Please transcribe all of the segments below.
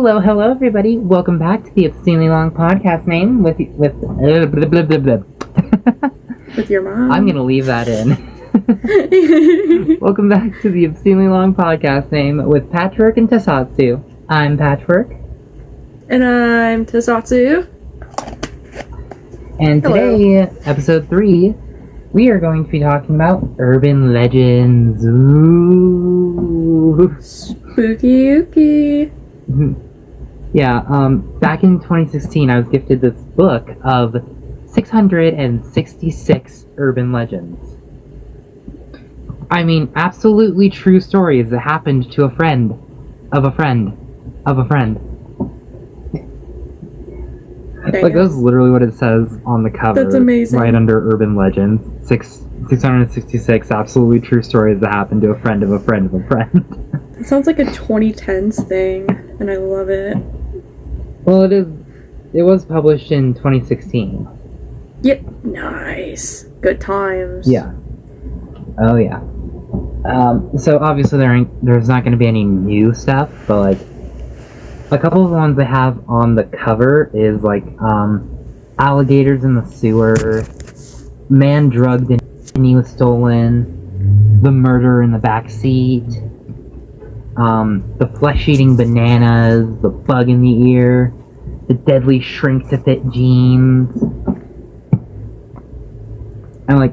Hello, everybody. Welcome back to the Obscenely Long podcast name with blah, blah, blah, blah. With your mom. I'm gonna leave that in. Welcome back to the Obscenely Long podcast name with Patchwork and Tassatsu. I'm Patchwork. And I'm Tassatsu. And today, episode 3, we are going to be talking about urban legends. Ooh. Spooky ooky. Yeah, back in 2016, I was gifted this book of 666 urban legends. I mean, absolutely true stories that happened to a friend, of a friend, of a friend. Like, that's literally what it says on the cover. That's amazing. Right under urban legends. 666 absolutely true stories that happened to a friend of a friend of a friend. It sounds like a 2010s thing, and I love it. Well, it was published in 2016. Yep. Nice. Good times. Yeah. Oh, yeah. So obviously there's not going to be any new stuff, but like a couple of the ones they have on the cover is like alligators in the sewer, man drugged and he was stolen, the murder in the back seat, the flesh-eating bananas, the bug in the ear, the deadly shrink-to-fit jeans, and like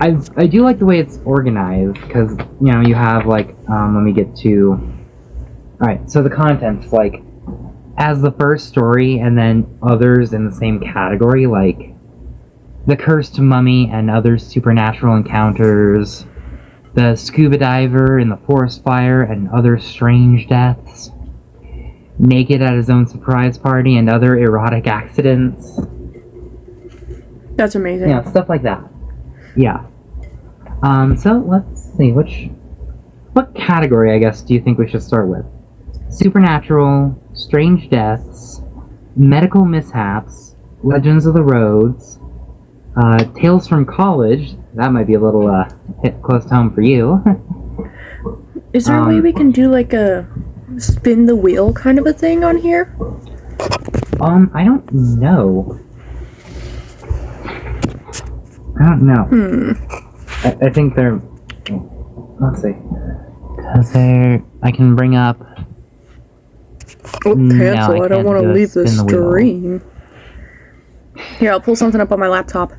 I do like the way it's organized, because, you know, you have, like, let me get to... Alright, so the contents, like, as the first story, and then others in the same category, like, the cursed mummy and other supernatural encounters, the scuba diver in the forest fire and other strange deaths, naked at his own surprise party and other erotic accidents. That's amazing. Yeah, stuff like that. Yeah. So let's see, what category, I guess, do you think we should start with? Supernatural, strange deaths, medical mishaps, legends of the roads, tales from college. That might be a little hit close to home for you. Is there a way we can do like a spin the wheel kind of a thing on here? I don't know. I don't know. I think they're... Let's see. Because I can bring up... Oh, cancel. No, I don't want to leave the spin the wheel. stream. Here, I'll pull something up on my laptop.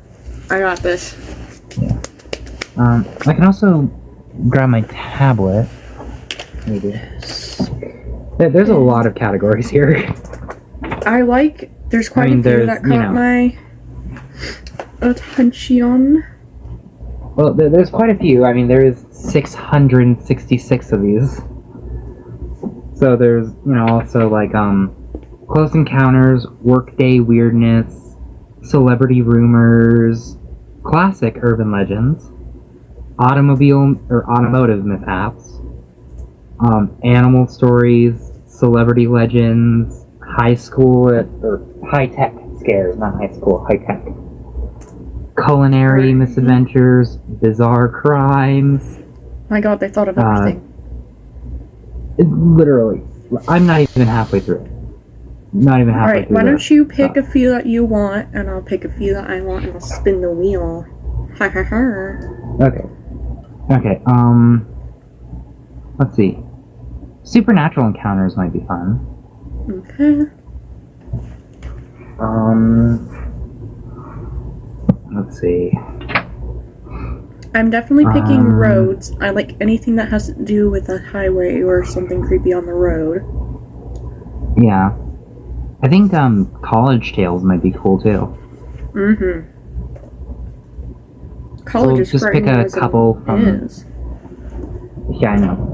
I got this. Yeah. I can also grab my tablet. Maybe. There's a lot of categories here. There's quite a few that caught my attention. Well, there's quite a few. I mean, there is 666 of these. So there's, you know, also like, close encounters, workday weirdness, celebrity rumors, classic urban legends, automotive mishaps, animal stories, celebrity legends, high-tech scares, not high school, high-tech, culinary misadventures, bizarre crimes. My god, they thought of everything. Literally. I'm not even halfway through it. Not even halfway Alright, through why don't you pick a few that you want, and I'll pick a few that I want, and I'll spin the wheel. Ha ha ha. Okay. Okay, let's see. Supernatural encounters might be fun. Okay. Let's see. I'm definitely picking roads. I like anything that has to do with a highway or something creepy on the road. Yeah. I think, college tales might be cool, too. Mm-hmm. College is just pick a couple from... Yeah, I know.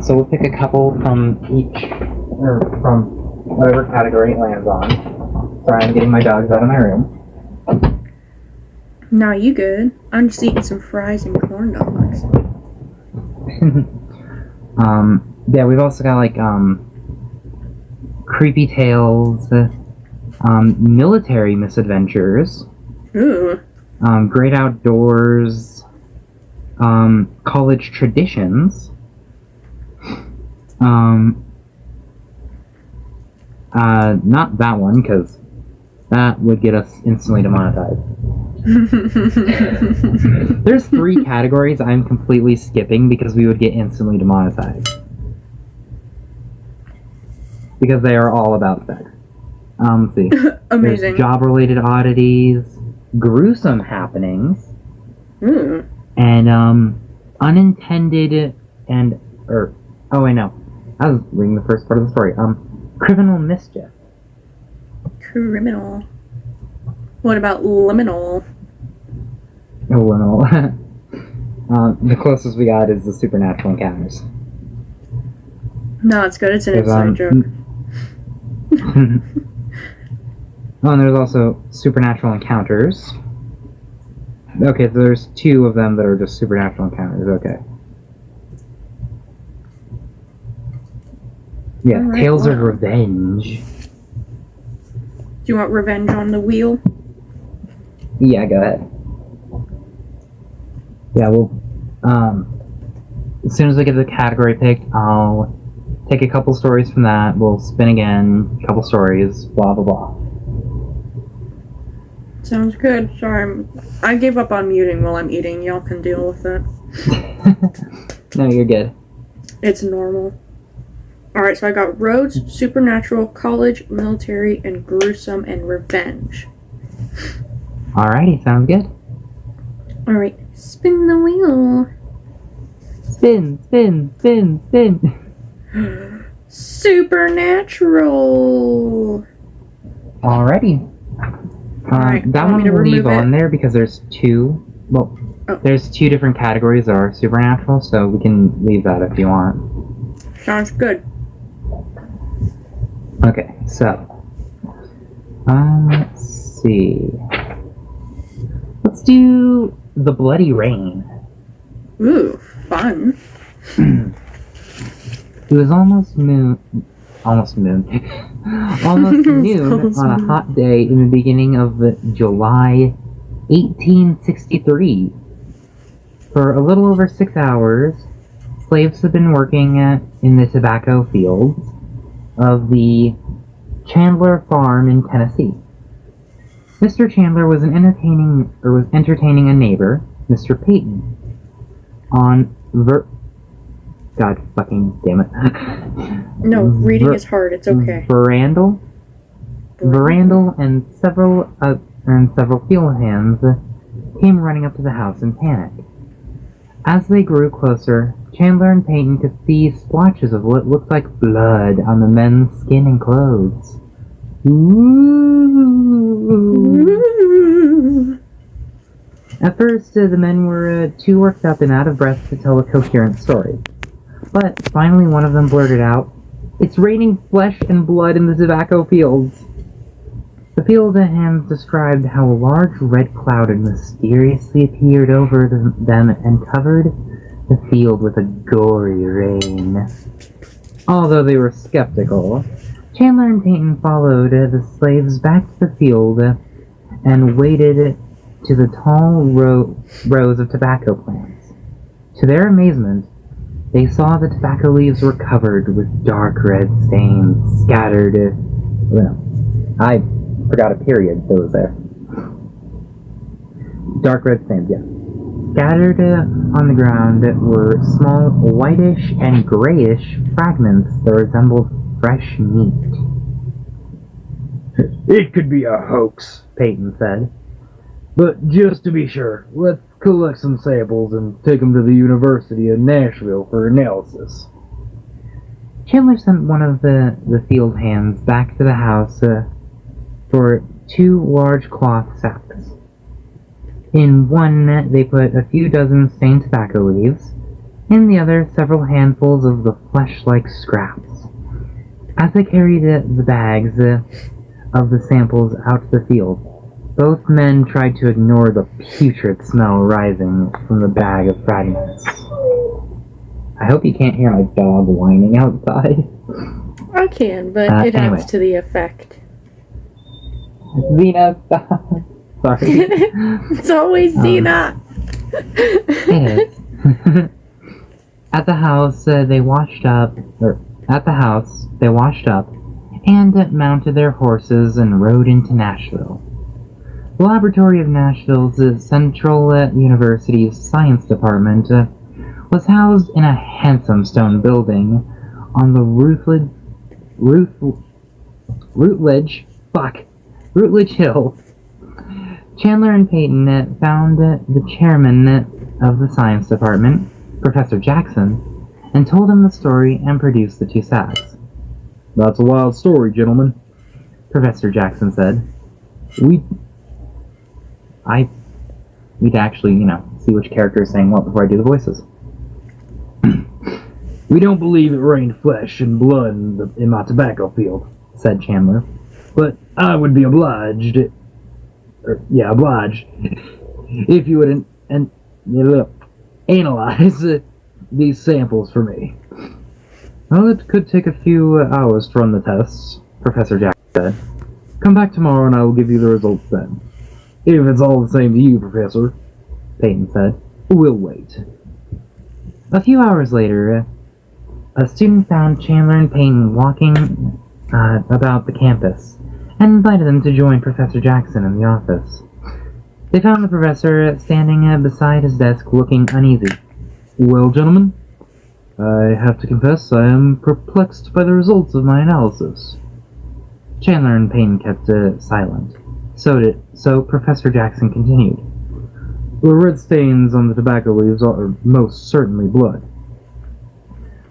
So we'll pick a couple from each, or from whatever category it lands on. Sorry, I'm getting my dogs out of my room. Nah, you good. I'm just eating some fries and corn dogs. Yeah, we've also got, like, creepy tales, military misadventures, Ooh. Great outdoors, college traditions, Not that one, because that would get us instantly demonetized. There's 3 categories I'm completely skipping because we would get instantly demonetized. Because they are all about sex. Let's see. Amazing. There's job-related oddities, gruesome happenings, and unintended and oh wait, no, I was reading the first part of the story. Criminal mischief. Criminal. What about liminal? Liminal. The closest we got is the supernatural encounters. No, it's good. It's an inside joke. Oh, and there's also supernatural encounters. Okay, so there's 2 of them that are just supernatural encounters. Okay. Yeah, All right, Tales of wow. Revenge. Do you want revenge on the wheel? Yeah, go ahead. Yeah, we'll, as soon as I get the category picked, I'll take a couple stories from that, we'll spin again, a couple stories, blah blah blah. Sounds good. Sorry, I gave up on muting while I'm eating. Y'all can deal with it. No, you're good. It's normal. Alright, so I got roads, supernatural, college, military, and gruesome, and revenge. Alrighty, sounds good. Alright, spin the wheel. Spin, spin, spin, spin. Supernatural. Alrighty. Alright, That want one me to will leave remove it? on there because there's 2. Well, Oh. there's 2 different categories that are supernatural, so we can leave that if you want. Sounds good. Okay, so let's see. Let's do the Bloody Rain. Ooh, fun. It was almost noon, almost noon on a hot day in the beginning of July 1863. For a little over 6 hours, slaves had been working in the tobacco fields of the Chandler Farm in Tennessee. Mr. Chandler was entertaining a neighbor, Mr. Peyton, on God fucking damn it. No, reading is hard. It's okay. Verandal and several field hands came running up to the house in panic. As they grew closer, Chandler and Peyton could see splotches of what looked like blood on the men's skin and clothes. Ooh. At first, the men were too worked up and out of breath to tell a coherent story. But finally one of them blurted out, "It's raining flesh and blood in the tobacco fields." The field hands described how a large red cloud had mysteriously appeared over them and covered the field with a gory rain. Although they were skeptical, Chandler and Peyton followed the slaves back to the field and waded to the tall rows of tobacco plants. To their amazement, they saw the tobacco leaves were covered with dark red stains scattered. I forgot a period that was there. Dark red stains, yeah. Scattered on the ground were small whitish and grayish fragments that resembled fresh meat. "It could be a hoax," Peyton said. "But just to be sure, let's collect some samples and take them to the University of Nashville for analysis." Chandler sent one of the field hands back to the house for 2 large cloth sacks. In one, they put a few dozen stained tobacco leaves, in the other, several handfuls of the flesh-like scraps. As they carried the bags of the samples out to the field, both men tried to ignore the putrid smell rising from the bag of fragments. I hope you can't hear my dog whining outside. I can, but it anyway. adds to the effect. Xena, stop. Sorry. It's always Xena. It is. At the house, they washed up, and mounted their horses and rode into Nashville. The laboratory of Nashville's Central University's science department was housed in a handsome stone building on the Routledge Hill. Chandler and Peyton found the chairman of the science department, Professor Jackson, and told him the story and produced the two sacks. "That's a wild story, gentlemen," Professor Jackson said. We'd actually, see which character is saying what before I do the voices. "We don't believe it rained flesh and blood in my tobacco field," said Chandler. "But I would be obliged, if you would analyze these samples for me." "Well, it could take a few hours to run the tests," Professor Jackson said. "Come back tomorrow and I will give you the results then." "If it's all the same to you, Professor," Peyton said, "we'll wait." A few hours later, a student found Chandler and Peyton walking about the campus and invited them to join Professor Jackson in the office. They found the professor standing beside his desk looking uneasy. "Well, gentlemen, I have to confess I am perplexed by the results of my analysis." Chandler and Payne kept silent. So Professor Jackson continued. "The red stains on the tobacco leaves are most certainly blood."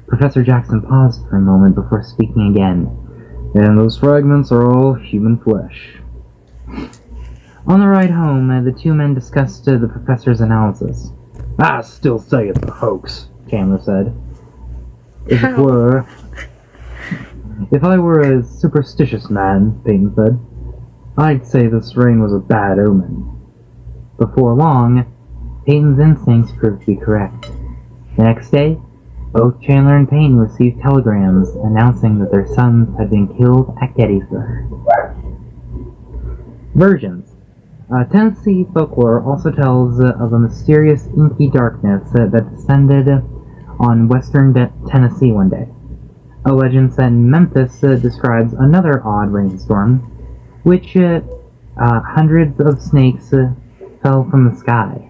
Professor Jackson paused for a moment before speaking again. "And those fragments are all human flesh." On the ride home, the two men discussed the professor's analysis. "I still say it's a hoax," Chandler said. If I were a superstitious man," Peyton said, "I'd say this rain was a bad omen." Before long, Peyton's instincts proved to be correct. The next day, both Chandler and Peyton received telegrams announcing that their sons had been killed at Gettysburg. Versions. Tennessee folklore also tells of a mysterious inky darkness that descended on western Tennessee one day. A legend set in Memphis describes another odd rainstorm, which hundreds of snakes fell from the sky.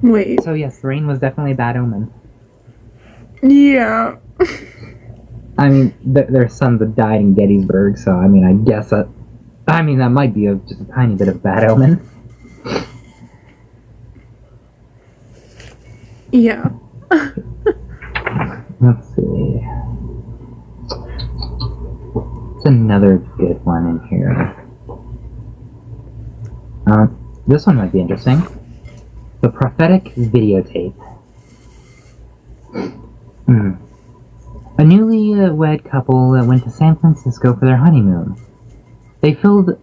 Wait. So yes, the rain was definitely a bad omen. Yeah. I mean, their sons had died in Gettysburg, so I mean, I guess that might be just a tiny bit of bad omen. Yeah. Let's see. What's another good one in here? This one might be interesting. The prophetic videotape. A newly wed couple went to San Francisco for their honeymoon. They filled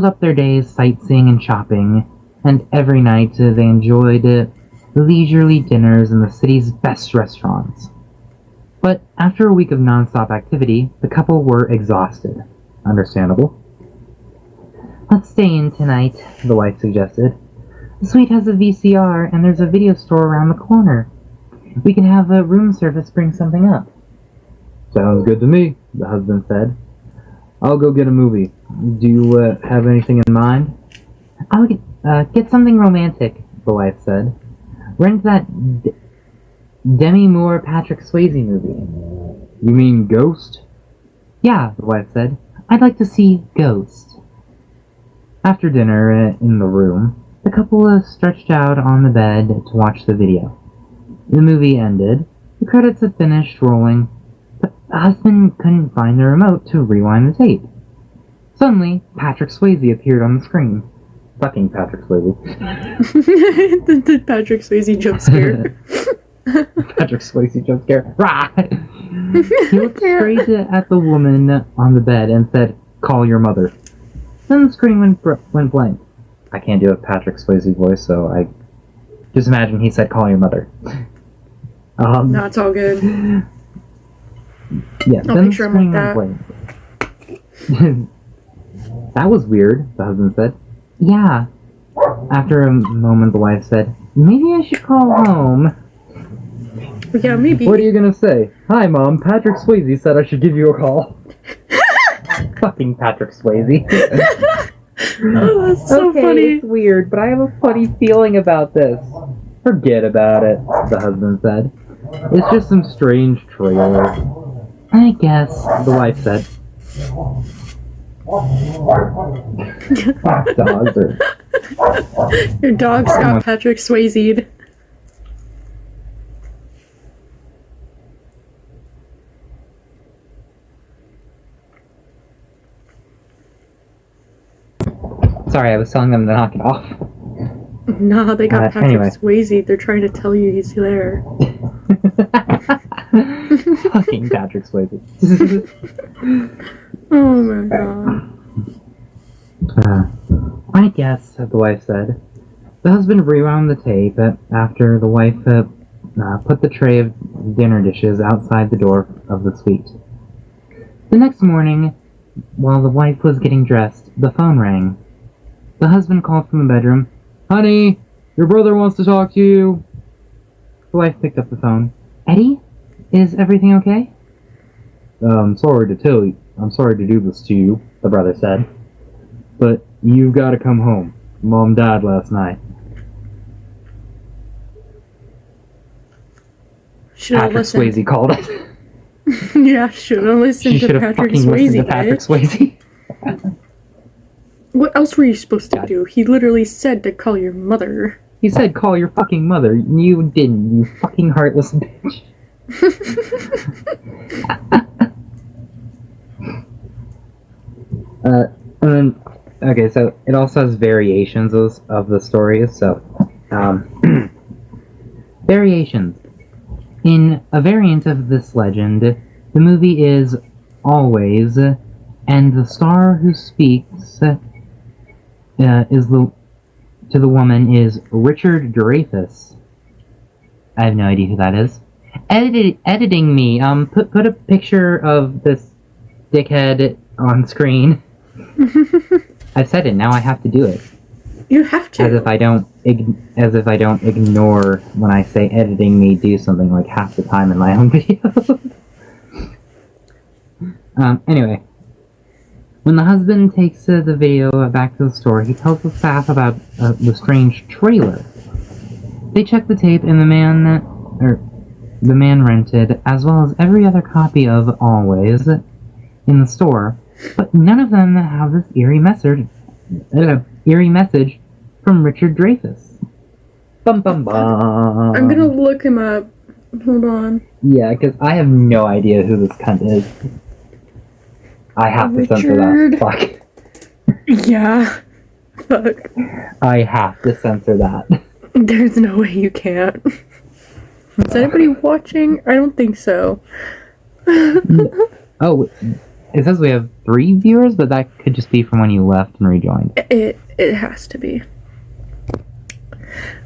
up their days sightseeing and shopping, and every night they enjoyed leisurely dinners in the city's best restaurants. But after a week of non-stop activity, the couple were exhausted. Understandable. "Let's stay in tonight," the wife suggested. "The suite has a VCR, and there's a video store around the corner. We can have a room service bring something up." "Sounds good to me," the husband said. "I'll go get a movie. Do you have anything in mind?" "I'll get something romantic," the wife said. "Rent that Demi Moore Patrick Swayze movie." "You mean Ghost?" "Yeah," the wife said. "I'd like to see Ghost." After dinner in the room, the couple stretched out on the bed to watch the video. The movie ended, the credits had finished rolling, but the husband couldn't find the remote to rewind the tape. Suddenly, Patrick Swayze appeared on the screen. Fucking Patrick Swayze. the Patrick Swayze jump scare. Patrick Swayze jump scare. Rah! He looked straight at the woman on the bed and said, "Call your mother." Then the screen went blank. I can't do a Patrick Swayze voice, so I just imagine he said, "Call your mother." No, it's all good. Yeah, I'll then the picture him screen like went blank. "That was weird," the husband said. "Yeah." After a moment, the wife said, "Maybe I should call home." Yeah, maybe. What are you gonna say? Hi, Mom. Patrick Swayze said I should give you a call. Fucking Patrick Swayze. Oh, that's so okay, funny. it's weird, but I have a funny feeling about this. Forget about it, the husband said. It's just some strange trailer. I guess, the wife said. Dogs are... Your dog's got Patrick Swayze. Sorry, I was telling them to knock it off. Nah, they got Patrick anyway. Swayze. They're trying to tell you he's there. Fucking Patrick Swayze. Oh my god. I guess, the wife said. The husband rewound the tape after the wife put the tray of dinner dishes outside the door of the suite. The next morning, while the wife was getting dressed, the phone rang. The husband called from the bedroom. Honey, your brother wants to talk to you. The wife picked up the phone. Eddie? Is everything okay? I'm sorry to tell you. I'm sorry to do this to you, the brother said. But you've got to come home. Mom died last night. Should have Patrick listened. Swayze called it. Yeah, should have listened She to should have Patrick fucking listened to Swayze. Patrick Swayze. What else were you supposed to do? He literally said to call your mother. He said call your fucking mother. You didn't, you fucking heartless bitch. And then, okay, so it also has variations of the stories, so, variations. In a variant of this legend, the movie is Always, and the star who speaks to the woman is Richard Dreyfuss. I have no idea who that is. Editing me, put a picture of this dickhead on screen. I've said it, now I have to do it. You have to. As if I don't ignore when I say editing me do something like half the time in my own videos. Anyway. When the husband takes the video back to the store, he tells the staff about the strange trailer. They check the tape, and the man rented, as well as every other copy of Always in the store, but none of them have this eerie message from Richard Dreyfuss. Bum bum bum. I'm gonna look him up. Hold on. Yeah, because I have no idea who this cunt is. I have to censor that. Fuck. Yeah. Fuck. I have to censor that. There's no way you can't. Is anybody watching? I don't think so. Oh, it says we have 3 viewers, but that could just be from when you left and rejoined. It has to be.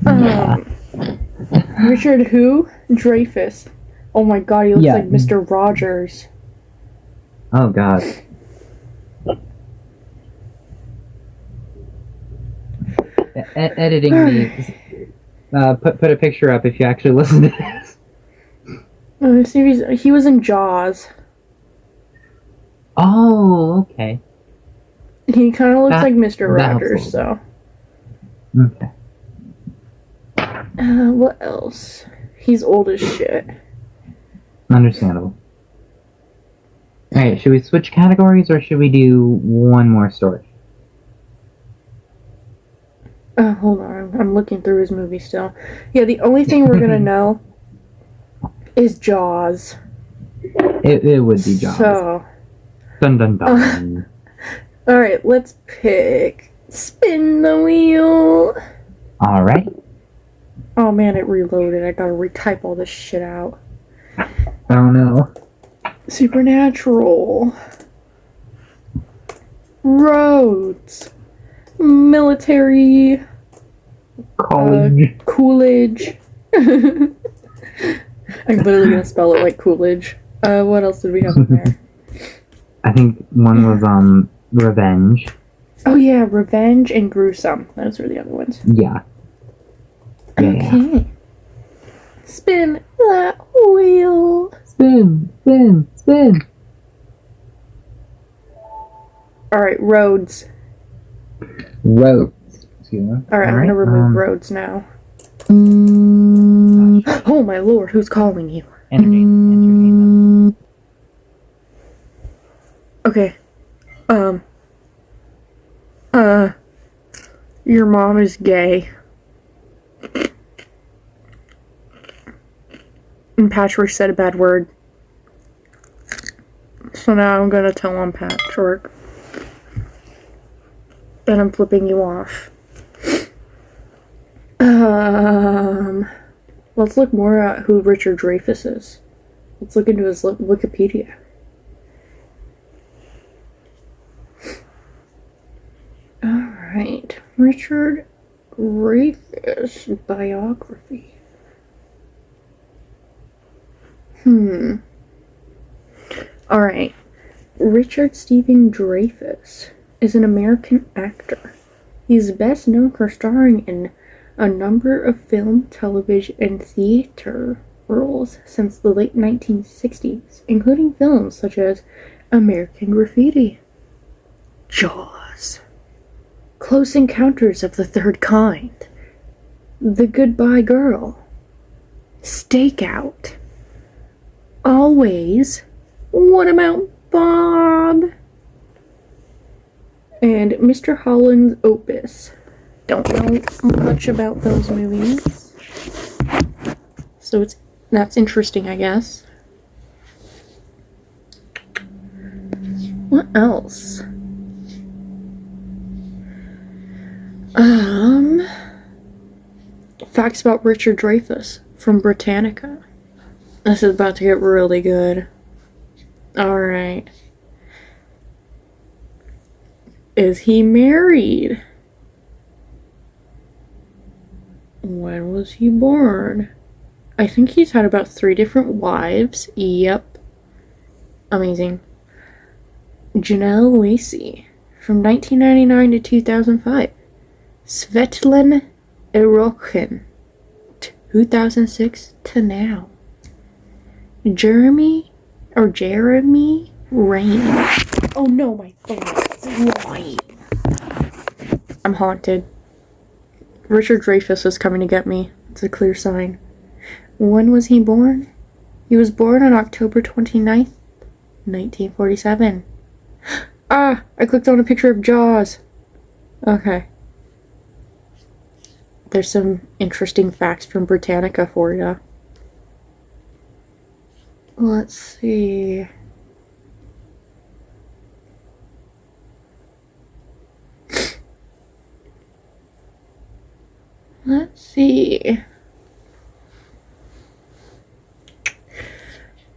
Yeah. Richard who? Dreyfuss. Oh my god, he looks like Mr. Rogers. Oh god. Editing me. Put a picture up if you actually listen to this. See if he was in Jaws. Oh, okay. He kind of looks like Mr. that Rogers, helps. so. Okay. What else? He's old as shit. Understandable. Alright, should we switch categories or should we do one more story? Hold on. I'm looking through his movie still. Yeah, the only thing we're gonna know is Jaws. It would be Jaws. So. Dun dun dun. Alright, let's pick. Spin the wheel. Alright. Oh man, it reloaded. I gotta retype all this shit out. Oh no. Supernatural. Roads. Military. College. Coolidge. I'm literally gonna spell it like Coolidge. What else did we have in there? I think one was Revenge. Oh yeah, Revenge and Gruesome. Those were the other ones. Yeah. Okay. Spin that wheel. Spin, spin, spin. Alright, roads. Roads. Excuse me. Alright, I'm gonna remove roads now. Oh my lord, who's calling you? Entertainment. Okay. Your mom is gay. And Patchwork said a bad word. So now I'm gonna tell on Patchwork. And I'm flipping you off. Let's look more at who Richard Dreyfuss is. Let's look into his Wikipedia. Alright, Richard Dreyfuss biography. Alright, Richard Stephen Dreyfuss is an American actor. He is best known for starring in a number of film, television, and theater roles since the late 1960s, including films such as American Graffiti, Jaws, Close Encounters of the Third Kind, The Goodbye Girl, Stakeout, Always, What About Bob, and Mr. Holland's Opus. Don't know much about those movies, so that's interesting, I guess. What else? Facts about Richard Dreyfuss from Britannica. This is about to get really good. Alright. Is he married? When was he born? I think he's had about 3 different wives. Yep. Amazing. Janelle Lacey from 1999 to 2005. Svetlana Erokhin 2006 to now. Jeremy Rain. Oh no, my phone is flying. I'm haunted. Richard Dreyfuss is coming to get me. It's a clear sign. When was he born? He was born on October 29th, 1947. Ah! I clicked on a picture of Jaws. Okay. There's some interesting facts from Britannica for you. Let's see. Let's see.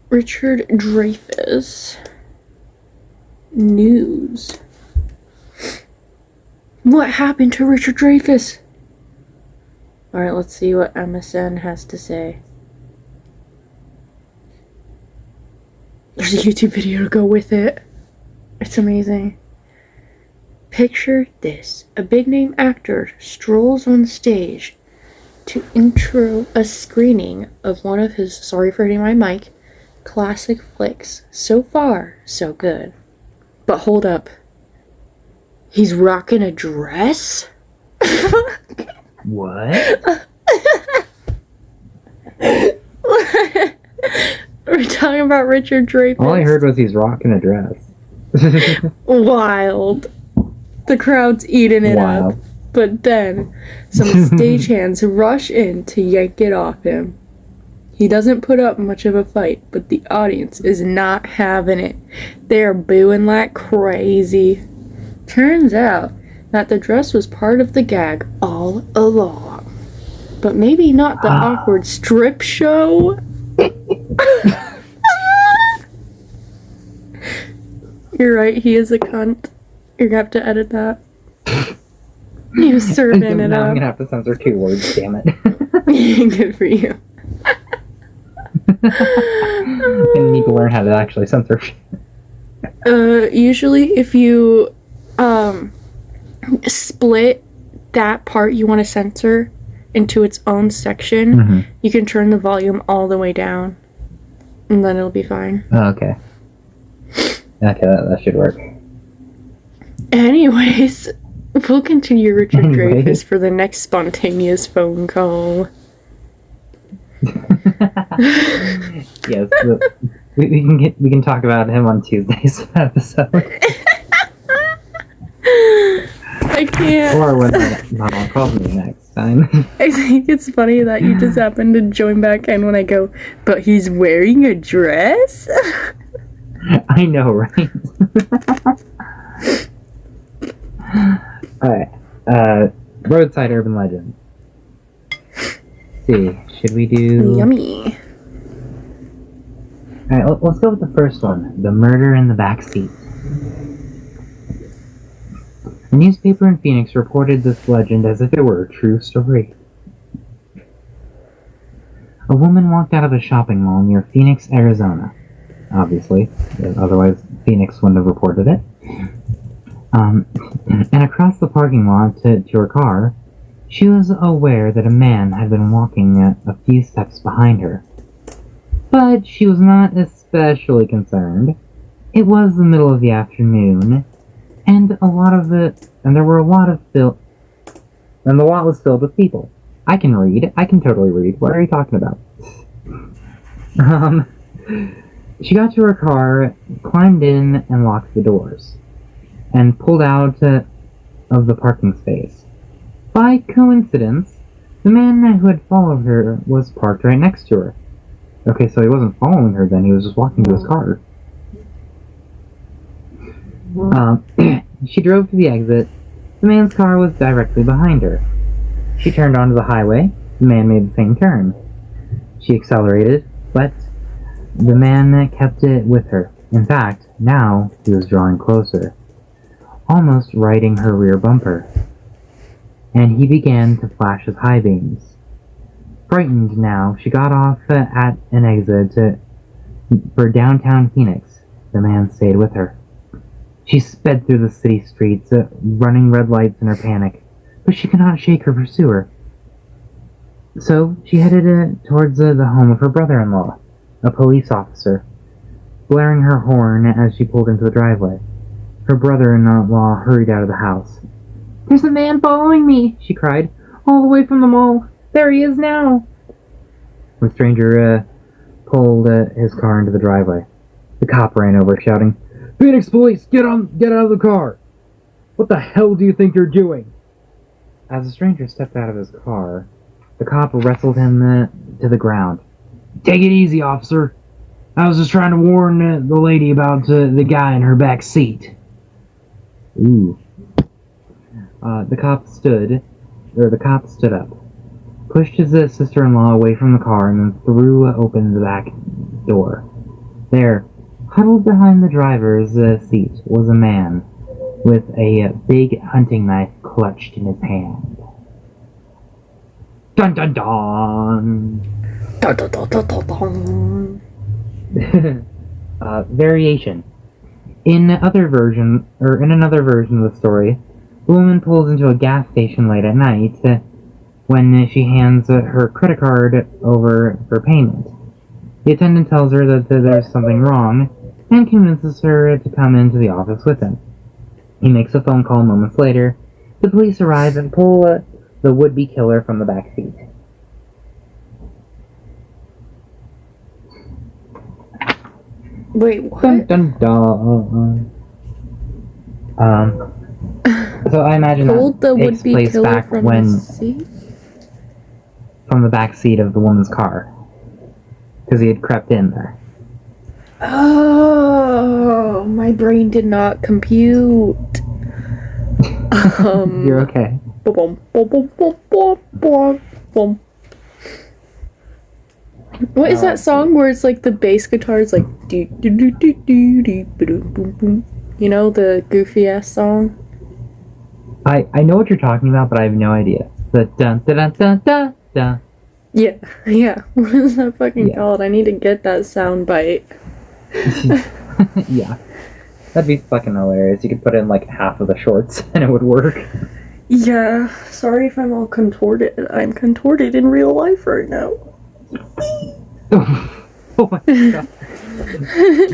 Richard Dreyfuss. News. What happened to Richard Dreyfuss? Alright, let's see what MSN has to say. There's a YouTube video to go with it. It's amazing. Picture this. A big-name actor strolls on stage to intro a screening of one of his, sorry for hitting my mic, classic flicks. So far, so good. But hold up. He's rocking a dress? What? We're talking about Richard Dreyfuss. All I heard was he's rocking a dress. Wild. The crowd's eating it up. But then, some stagehands rush in to yank it off him. He doesn't put up much of a fight, but the audience is not having it. They're booing like crazy. Turns out that the dress was part of the gag all along. But maybe not the awkward strip show. You're right, he is a cunt. You're gonna have to edit that. He was serving it now up. I'm gonna have to censor 2 words, damn it. Good for you. I need to learn how to actually censor. Usually if you split that part you want to censor into its own section, you can turn the volume all the way down. and then it'll be fine. Oh, okay. Okay, that should work. Anyways, we'll continue Richard Anyway. Dreyfuss for the next spontaneous phone call. Yes, we can talk about him on Tuesday's episode, I can't. or when Mama calls me next time. I think it's funny that you just happened to join back in when I go, but he's wearing a dress? I know, right? Alright, roadside urban legend. See, should we do... Yummy. Alright, let's go with the first one. The murder in the back seat. A newspaper in Phoenix reported this legend as if it were a true story. A woman walked out of a shopping mall near Phoenix, Arizona. Obviously, otherwise Phoenix wouldn't have reported it. And across the parking lot to her car, she was aware that a man had been walking a few steps behind her. But she was not especially concerned. It was the middle of the afternoon, and there were a lot of and the lot was filled with people. I can totally read. What are you talking about? She got to her car, climbed in, and locked the doors, and pulled out of the parking space. By coincidence, the man who had followed her was parked right next to her. Okay, so he wasn't following her then, he was just walking to his car. She drove to the exit. The man's car was directly behind her. She turned onto the highway. The man made the same turn. She accelerated, but the man kept it with her. In fact, now he was drawing closer, almost riding her rear bumper. And he began to flash his high beams. Frightened now, she got off at an exit for downtown Phoenix. The man stayed with her. She sped through the city streets, running red lights in her panic, but she could not shake her pursuer. So she headed towards the home of her brother-in-law, a police officer, blaring her horn as she pulled into the driveway. Her brother-in-law hurried out of the house. "There's a man following me!" she cried. "All the way from the mall! There he is now!" The stranger pulled his car into the driveway. The cop ran over, shouting, "Phoenix police, get out of the car! What the hell do you think you're doing?" As the stranger stepped out of his car, the cop wrestled him to the ground. "Take it easy, officer. I was just trying to warn the lady about the guy in her back seat." Ooh. The cop stood up, pushed his sister-in-law away from the car, and then threw open the back door. There, huddled behind the driver's seat, was a man with a big hunting knife clutched in his hand. Dun dun dun! Dun, dun, dun, dun, dun, dun. Variation. In another version of the story, the woman pulls into a gas station late at night when she hands her credit card over for payment. The attendant tells her that there's something wrong and convinces her to come into the office with him. He makes a phone call moments later. The police arrive and pull the would-be killer from the back seat. Wait, what? Dun dun dun. So I imagine Pulled the that takes would-be place killer back from when the seat? from the back seat of the woman's car, because he had crept in there. Oh, my brain did not compute. You're okay. Bum, bum, bum, bum, bum, bum, bum. What is that song where it's like the bass guitar is like do do do do do do boom boom boom? You know, the goofy ass song. I know what you're talking about, but I have no idea. The dun dun dun dun dun dun. Yeah, yeah. What is that fucking Yeah. called? I need to get that sound bite. Yeah, that'd be fucking hilarious. You could put in like half of the shorts and it would work. Yeah. Sorry if I'm all contorted. I'm contorted in real life right now. Oh my god.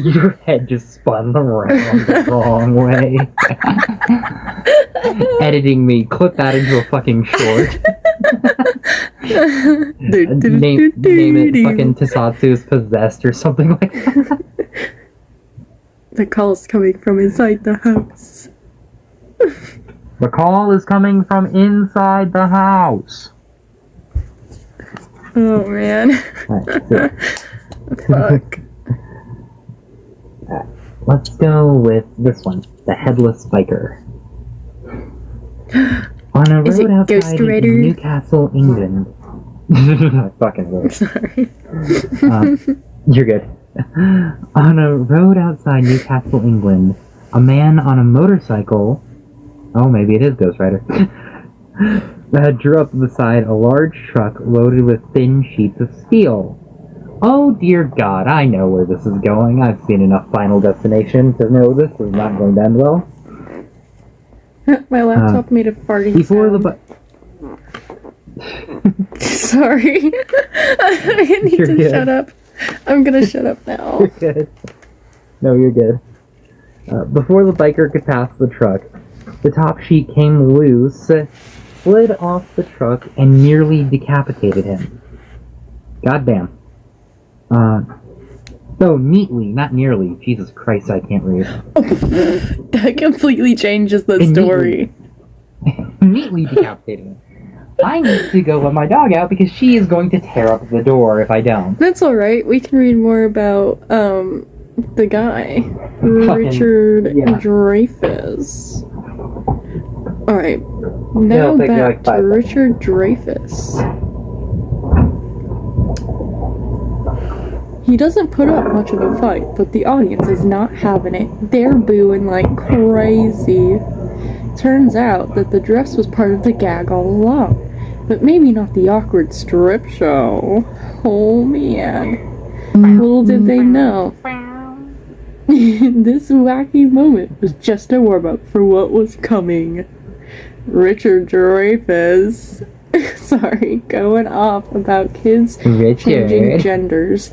Your head just spun around the wrong way. Editing me, clip that into a fucking short. Name it fucking Tousatsu is possessed or something like that. The call's coming from inside the house. The call is coming from inside the house. Oh man. Alright, Fuck. let's go with this one, the Headless Biker. On a Is it road outside Ghost Rider? in Newcastle, England. I fucking will. Sorry. You're good. On a road outside Newcastle, England, a man on a motorcycle, oh, maybe it is Ghost Rider, drew up beside a large truck loaded with thin sheets of steel. Oh dear God, I know where this is going. I've seen enough Final Destination to know this is not going to end well. My laptop made a farting Before the sound. Sorry. I need You're to good. shut up. I'm gonna shut up now. You're good. No, you're good. Before the biker could pass the truck, the top sheet came loose, slid off the truck, and nearly decapitated him. Goddamn. So neatly, not nearly. Jesus Christ, I can't read. That completely changes the And story. Neatly decapitated him. I need to go let my dog out because she is going to tear up the door if I don't. That's alright. We can read more about the guy. Richard yeah. Dreyfuss. Alright. Now It'll take me back like to 5 seconds. Richard Dreyfuss. He doesn't put up much of a fight, but the audience is not having it. They're booing like crazy. Turns out that the dress was part of the gag all along, but maybe not the awkward strip show. Oh man. Little did they know. This wacky moment was just a warm-up for what was coming. Richard Dreyfuss. Sorry, going off about kids changing Richard. genders.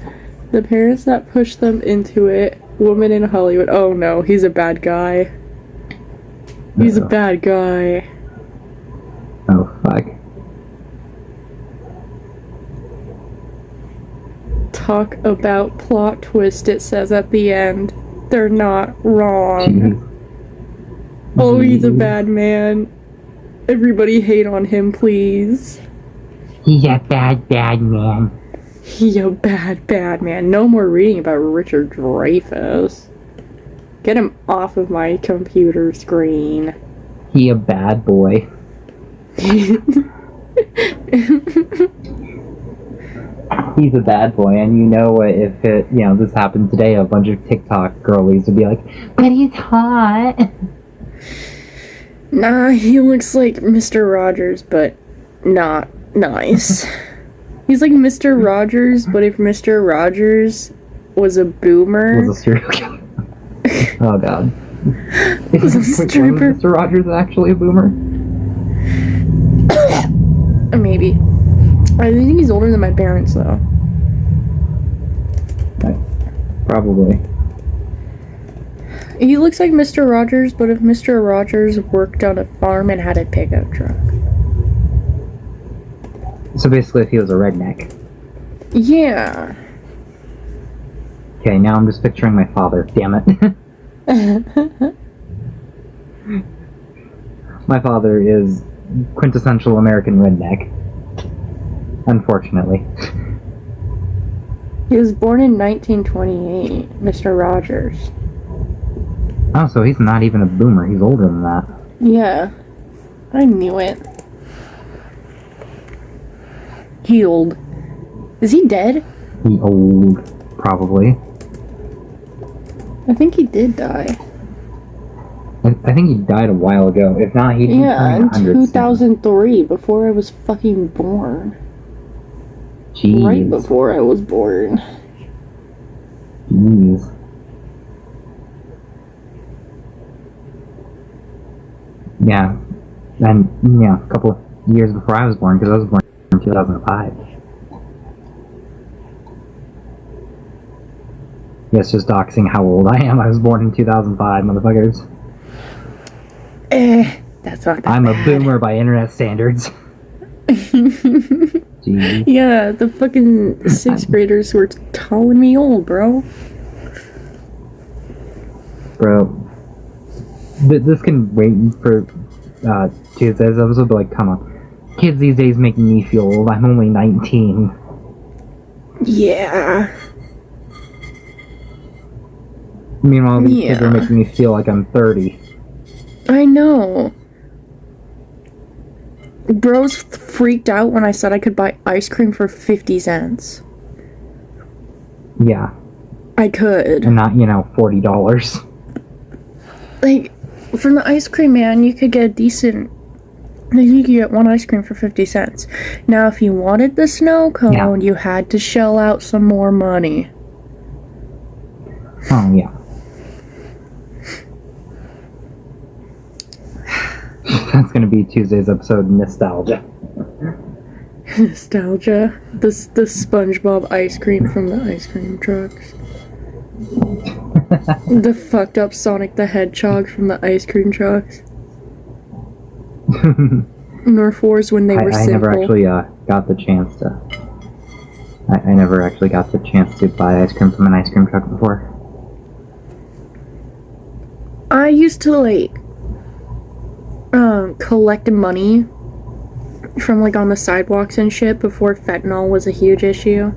The parents that pushed them into it. Woman in Hollywood. Oh no, he's a bad guy. He's a bad guy. Oh, fuck. Talk about plot twist, it says at the end. They're not wrong. Oh, he's a bad man. Everybody hate on him, please. He's a bad man. He a bad man. No more reading about Richard Dreyfuss. Get him off of my computer screen. He a bad boy. He's a bad boy, and you know what, if it, you know, this happened today, a bunch of TikTok girlies would be like, but he's hot. Nah, he looks like Mr. Rogers, but not nice. He's like Mr. Rogers, but if Mr. Rogers was a boomer... Was a serial killer. Oh god. Was a Wait, stripper. was Mr. Rogers actually a boomer? Maybe. I think he's older than my parents, though. Probably. He looks like Mr. Rogers, but if Mr. Rogers worked on a farm and had a pickup truck. So basically, if he was a redneck. Yeah. Okay, now I'm just picturing my father. Damn it. My father is quintessential American redneck. Unfortunately. He was born in 1928, Mr. Rogers. Oh, so he's not even a boomer. He's older than that. Yeah. I knew it. He old. Is he dead? He old, probably. I think he did die. I think he died a while ago. If not, he'd be Yeah, turning in 100 soon. 2003, before I was fucking born. Jeez. Right before I was born. Jeez. Yeah. And, yeah, a couple of years before I was born, because I was born in 2005. Yes, just doxing how old I am. I was born in 2005, motherfuckers. That's not that I'm bad. a boomer by internet standards. Jeez. Yeah, the fucking 6th graders were calling me old, bro. Bro. This can wait for Tuesday's episode, but like, come on. Kids these days making me feel old. I'm only 19. Yeah. Meanwhile, these kids Yeah. are making me feel like I'm 30. I know. Bros freaked out when I said I could buy ice cream for 50 cents. Yeah. I could. And not, $40. Like, from the ice cream man, you could get a decent... You could get one ice cream for 50 cents. Now, if you wanted the snow cone, you had to shell out some more money. Oh, yeah. That's gonna be Tuesday's episode, Nostalgia. Nostalgia. The SpongeBob ice cream from the ice cream trucks. The fucked up Sonic the Hedgehog from the ice cream trucks. Nerf wars when they were I simple. never actually got the chance to... I never actually got the chance to buy ice cream from an ice cream truck before. I used to, like, collect money from, like, on the sidewalks and shit before fentanyl was a huge issue.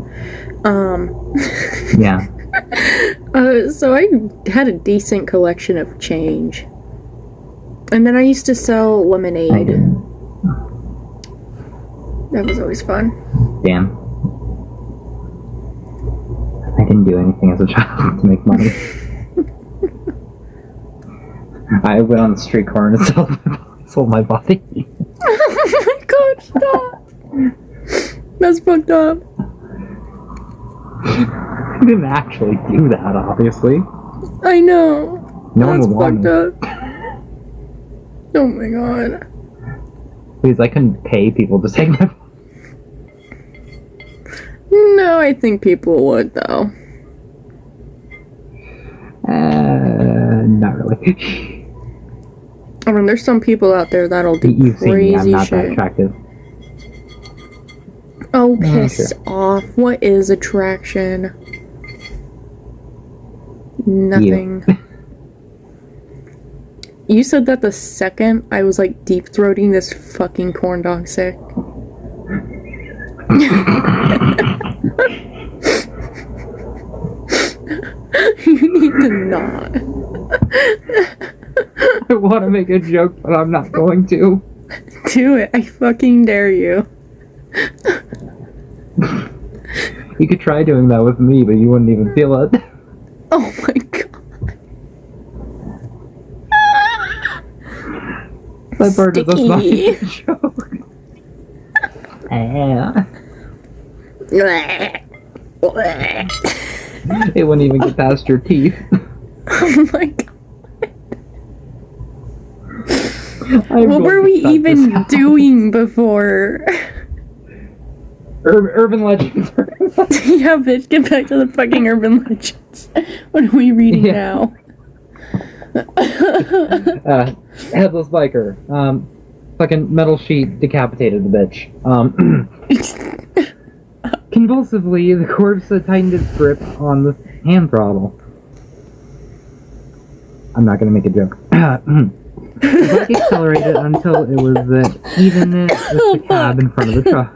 Yeah. So I had a decent collection of change. And then I used to sell I lemonade. didn't. That was always fun. Damn. I didn't do anything as a child to make money. I went on the street corner and sold my body. Oh my god, stop! That's fucked up. I didn't actually do that, obviously. I know. No one That's would want fucked me. up. Oh my god. Because I couldn't pay people to take my... No, I think people would, though. Not really. I mean, there's some people out there that'll do You've seen me, I'm crazy not that shit. attractive. Oh, Yeah, piss sure. off. What is attraction? Nothing. You said that the second I was, like, deep-throating this fucking corn dog sick. You need to not. I want to make a joke, but I'm not going to. Do it. I fucking dare you. You could try doing that with me, but you wouldn't even feel it. Oh my god. That part is not Sticky. a joke. It wouldn't even get past your teeth. Oh my god. I'm What going were to we cut this even out. doing before? Urban legends. Yeah, bitch, get back to the fucking urban legends. What are we reading Yeah. now? Headless biker. Fucking metal sheet decapitated the bitch. Convulsively, the corpse tightened its grip on the hand throttle. I'm not gonna make a joke. The bike accelerated until it was even with the cab in front of the truck.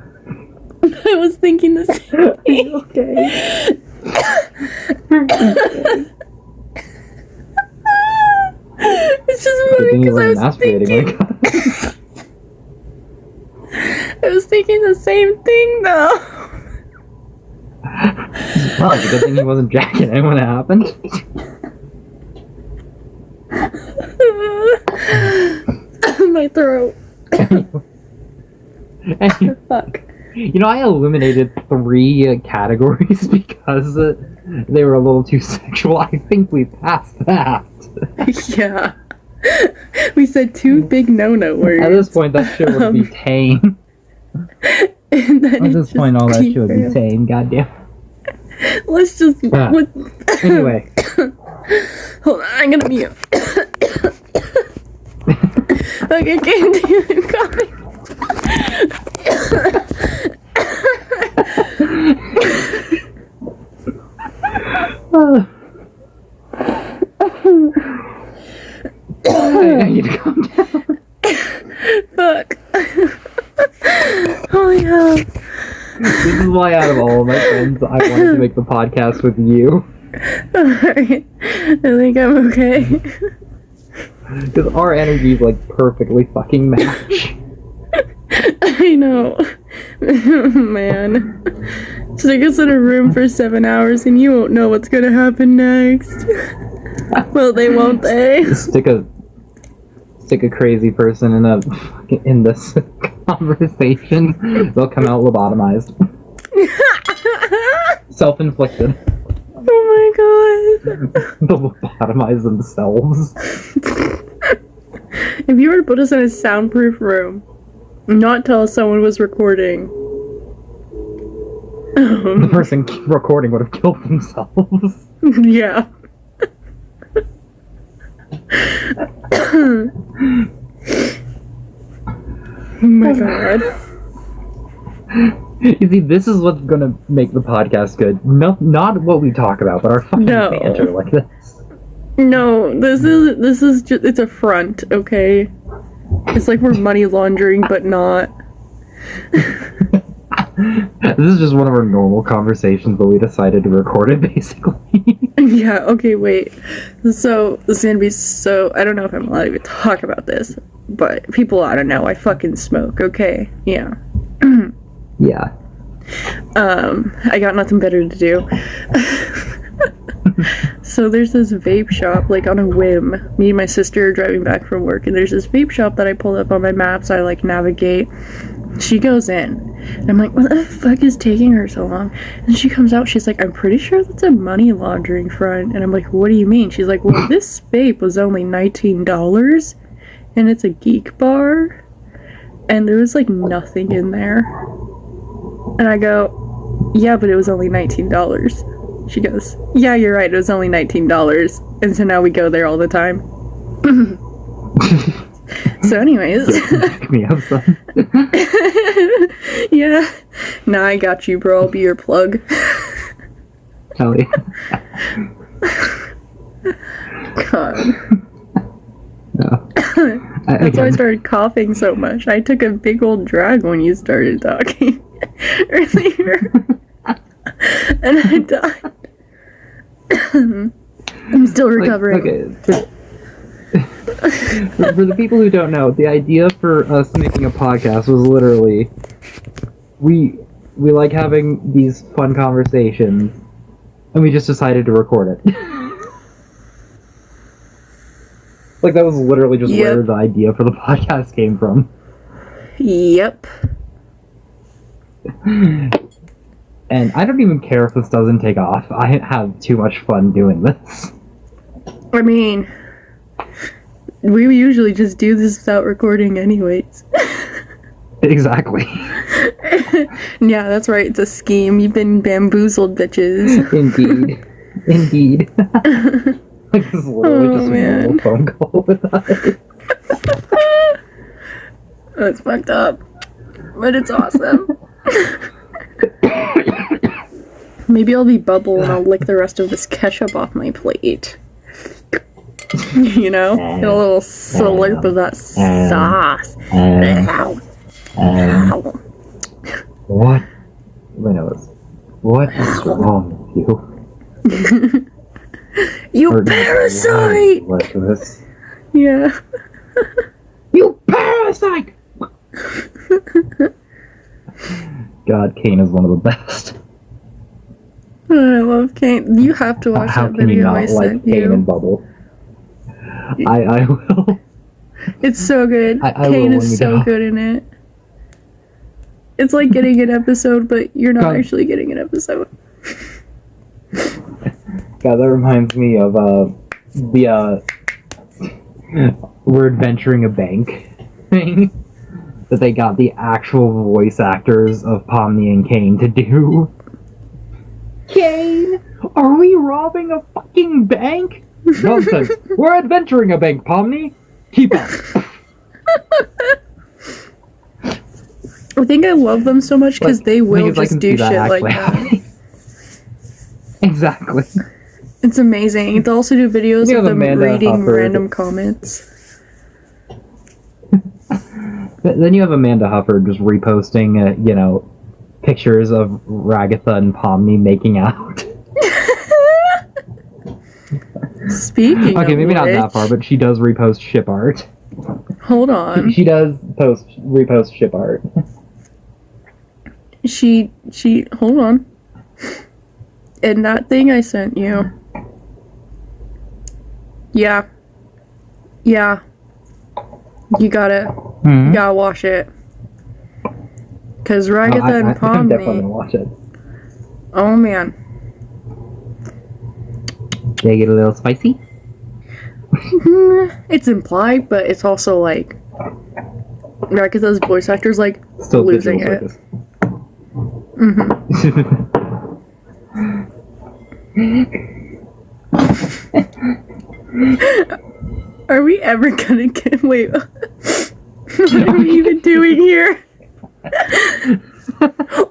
I was thinking the same thing. Okay. It's just Good funny thing you because I weren't was masturbating thinking. when I got I was thinking the same thing though. Well, it's a good thing he wasn't jacking it when it happened. My throat. Anyway, Fuck. I eliminated 3 categories because they were a little too sexual. I think we passed that. Yeah. We said 2 big no-no words. At this point, that shit would be tame. And then At this point, all that shit would be derailed. tame. Goddamn. Let's just. Ah. What, Anyway. Hold on, I'm gonna mute. Okay, Kane, do you copy? I need to calm down. Fuck. Oh yeah. This is why out of all of my friends, I wanted to make the podcast with you. Alright. I think I'm okay. Because our energies like perfectly fucking match. I know. Man. Stick us in a room for 7 hours and you won't know what's gonna happen next. Well, they won't, they? Stick a crazy person in this conversation. They'll come out lobotomized. Self-inflicted. Oh my god. They'll lobotomize themselves. If you were to put us in a soundproof room, not tell us someone was recording. The person recording would have killed themselves. Yeah. Oh my god. You see, this is what's gonna make the podcast good. No, not what we talk about, but our fucking No. banter like this. No, this is just, it's a front, okay? It's like we're money laundering, but not. This is just one of our normal conversations, but we decided to record it, basically. Yeah, okay, wait. So, this is gonna be so. I don't know if I'm allowed to even talk about this, but people ought to know I fucking smoke, okay? Yeah. Yeah. I got nothing better to do. So there's this vape shop, like on a whim. Me and my sister are driving back from work, and there's this vape shop that I pulled up on my maps. I like navigate. She goes in, and I'm like, what the fuck is taking her so long? And she comes out, she's like, I'm pretty sure that's a money laundering front. And I'm like, what do you mean? She's like, well, this vape was only $19, and it's a geek bar, and there was like nothing in there. And I go, yeah, but it was only $19. She goes, yeah, you're right, it was only $19. And so now we go there all the time. So anyways. Pick me up, son. Yeah. Nah, I got you, bro. I'll be your plug. Hell yeah. God. No. That's why I started coughing so much. I took a big old drag when you started talking earlier. And I died. I'm still recovering. Okay. For the people who don't know, the idea for us making a podcast was literally we like having these fun conversations, and we just decided to record it. Like, that was literally just where the idea for the podcast came from. Yep. And I don't even care if this doesn't take off. I have too much fun doing this. I mean, we usually just do this without recording anyways. Exactly. Yeah, that's right. It's a scheme. You've been bamboozled, bitches. Indeed. Indeed. Like, this is literally just a normal phone call with us. That's fucked up. But it's awesome. Maybe I'll be Bubble and I'll lick the rest of this ketchup off my plate. You know? Get a little slurp of that sauce. What? Reynolds, what is wrong with you? You parasite! Yeah. You parasite! God, Kane is one of the best. I love Kane. You have to watch How that can you video not I like sent Kane you. and Bubble? I will. It's so good. I Kane will is when we so go. good in it. It's like getting an episode, but you're not God. actually getting an episode. God, that reminds me of we're adventuring a bank thing that they got the actual voice actors of Pomni and Kane to do. Kane, Are we robbing a fucking bank? Nonsense. We're adventuring a bank, Pomni. Keep up. I think I love them so much because they will I just can do see that shit like actually that. happening. Exactly. It's amazing. They'll also do videos You of have them Amanda reading Hufford. random comments. Then you have Amanda Hufford just reposting, pictures of Ragatha and Pomni making out. Speaking Okay, of maybe not that which- far, but she does repost ship art. Hold on. She does repost ship art. She hold on. And that thing I sent you. Yeah. Yeah. You gotta wash it. Cause Ragatha and I'm definitely gonna Pomni. watch it. Oh man. They get a little spicy. It's implied, but it's also like Ragatha's voice actor's like Still losing digital it. circus. Are we ever gonna get wait what are we even doing here?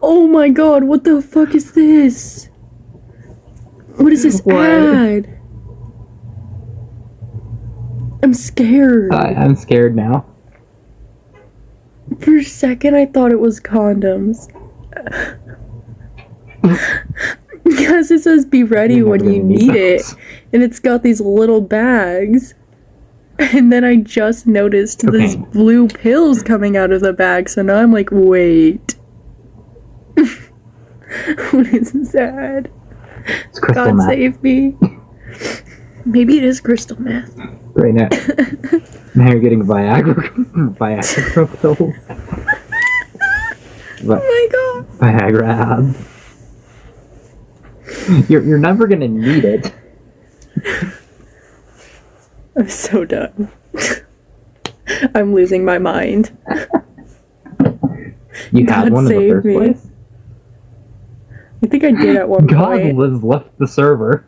Oh my god, what the fuck is this? What is this What? ad? I'm scared. I'm scared now. For a second I thought it was condoms. Because it says be ready You're when never you gonna need it. those. And it's got these little bags. And then I just noticed these Cocaine. blue pills coming out of the bag, so now I'm like, wait. What is this ad? It's crystal God meth. save me. Maybe it is crystal meth. Right now. Now you're getting Viagra pills. Oh my god. Viagra ads. You're never gonna need it. I'm so done. I'm losing my mind. You had God one in the save first me. place. I think I did at one God point. has left the server.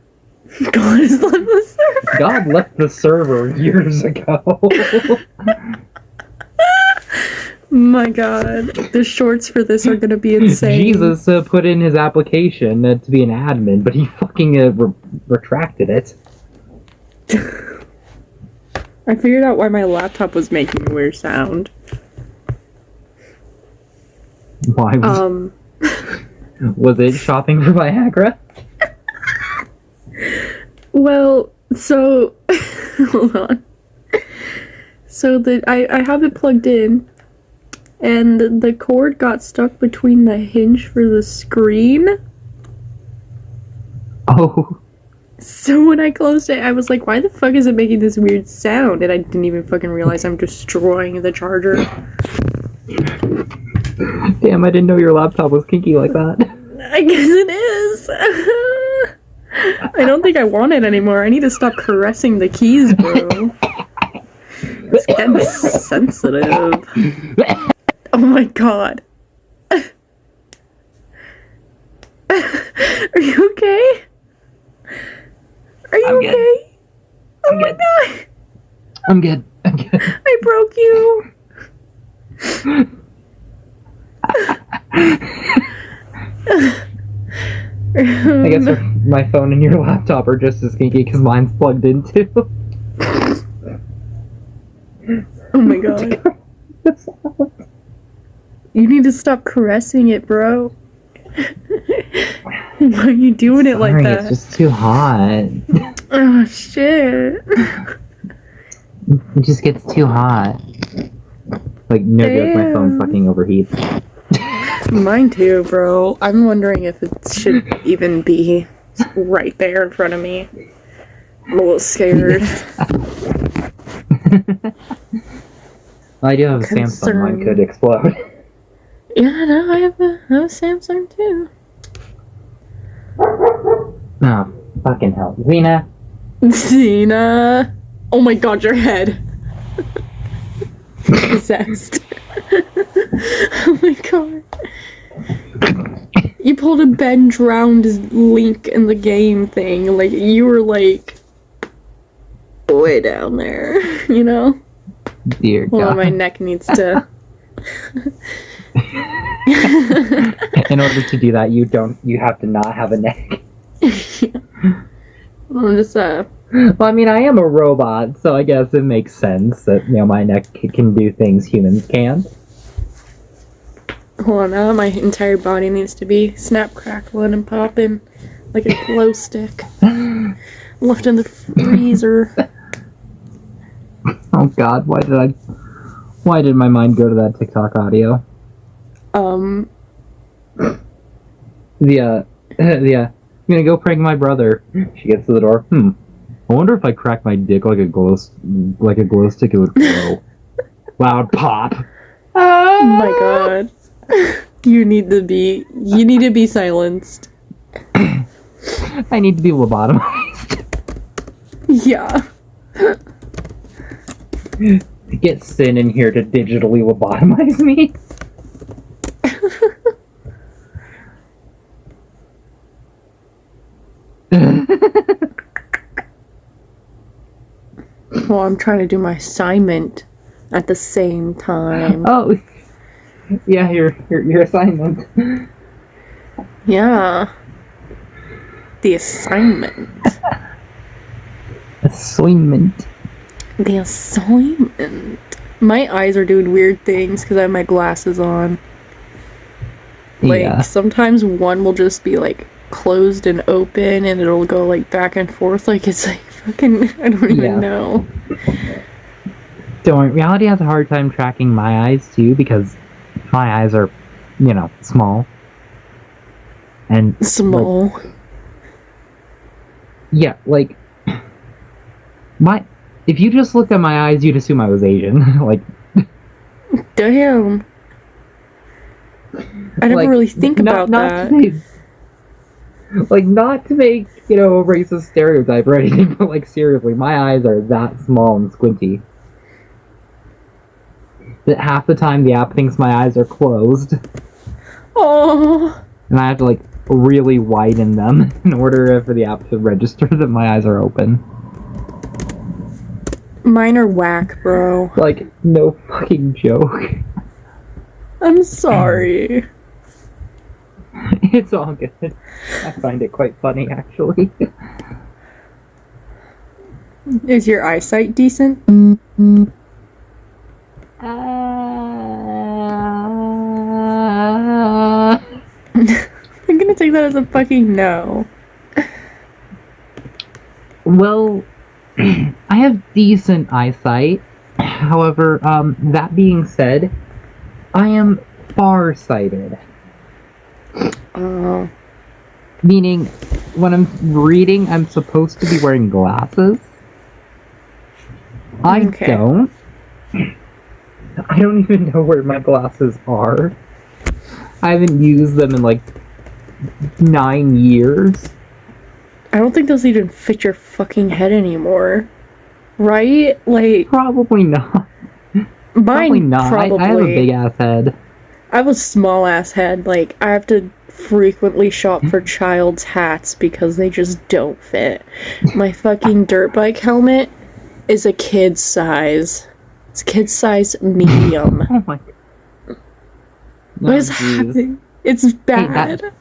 God has left the server. God left the server years ago. My god. The shorts for this are gonna be insane. Jesus put in his application to be an admin, but he fucking retracted it. I figured out why my laptop was making a weird sound. Why was it shopping for Viagra? Well, so hold on. So I have it plugged in, and the cord got stuck between the hinge for the screen. Oh, So when I closed it, I was like, why the fuck is it making this weird sound? And I didn't even fucking realize I'm destroying the charger. damn! I didn't know your laptop was kinky like that. I guess it is. I don't think I want it anymore. I need to stop caressing the keys, bro. It's getting sensitive. Oh my god. Are you okay? Are you I'm good. okay? Oh I'm my good. god. I'm good. I'm good. I broke you. I guess my phone and your laptop are just as kinky because mine's plugged in too. Oh my god. You need to stop caressing it, bro. Why are you doing it like Sorry, that? it's just too hot. Oh shit. It just gets too hot. Like, no joke, my phone Damn. fucking overheats. Mine too, bro. I'm wondering if it should even be right there in front of me. I'm a little scared. I do have a Samsung, mine could explode. Yeah, no, I have a Samsung too. Oh, fucking hell. Xena, Xena. Oh my god, your head. Possessed. Oh my god. You pulled a Ben drowned Link in the game thing. Like, you were, like, way down there, you know? Dear Hold God. on, my neck needs to... In order to do that, you have to not have a neck. I'm just, Well, I mean, I am a robot, so I guess it makes sense that, my neck can do things humans can't. hold on, now my entire body needs to be snap, crackling, and popping like a glow stick. Left in the freezer. Oh God, why did my mind go to that TikTok audio? I'm gonna go prank my brother. She gets to the door. I wonder if I crack my dick like a glow stick, it would glow. Loud pop. Oh my God. You need to be silenced. I need to be lobotomized. Yeah. Get Sin in here to digitally lobotomize me. Well, I'm trying to do my assignment at the same time. Oh, yeah, your assignment. Yeah. The assignment. Assignment. The assignment. My eyes are doing weird things because I have my glasses on. Like, Yeah. sometimes one will just be, like, closed and open, and it'll go, like, back and forth. Like, it's, like, fucking... I don't even know. Don't worry, reality has a hard time tracking my eyes, too, because my eyes are, small. And... Small. Like... If you just looked at my eyes, you'd assume I was Asian. Like... Damn. I never really think about that. Not to make, a racist stereotype or anything, but, like, seriously, my eyes are that small and squinty. That half the time the app thinks my eyes are closed. Oh. And I have to, like, really widen them in order for the app to register that my eyes are open. Mine are whack, bro. Like, no fucking joke. I'm sorry. It's all good. I find it quite funny, actually. Is your eyesight decent? I'm gonna take that as a fucking no. Well, I have decent eyesight. However, that being said, I am farsighted. Oh. Meaning, when I'm reading, I'm supposed to be wearing glasses. I Okay. don't. I don't even know where my glasses are. I haven't used them in, like, 9 years. I don't think those even fit your fucking head anymore. Right? Like, Probably not. Probably mine not. probably. I have a big ass head. I have a small ass head. Like, I have to frequently shop for child's hats because they just don't fit. My fucking dirt bike helmet is a kid's size. It's kid size medium. Oh my. What is jeez. happening? It's bad.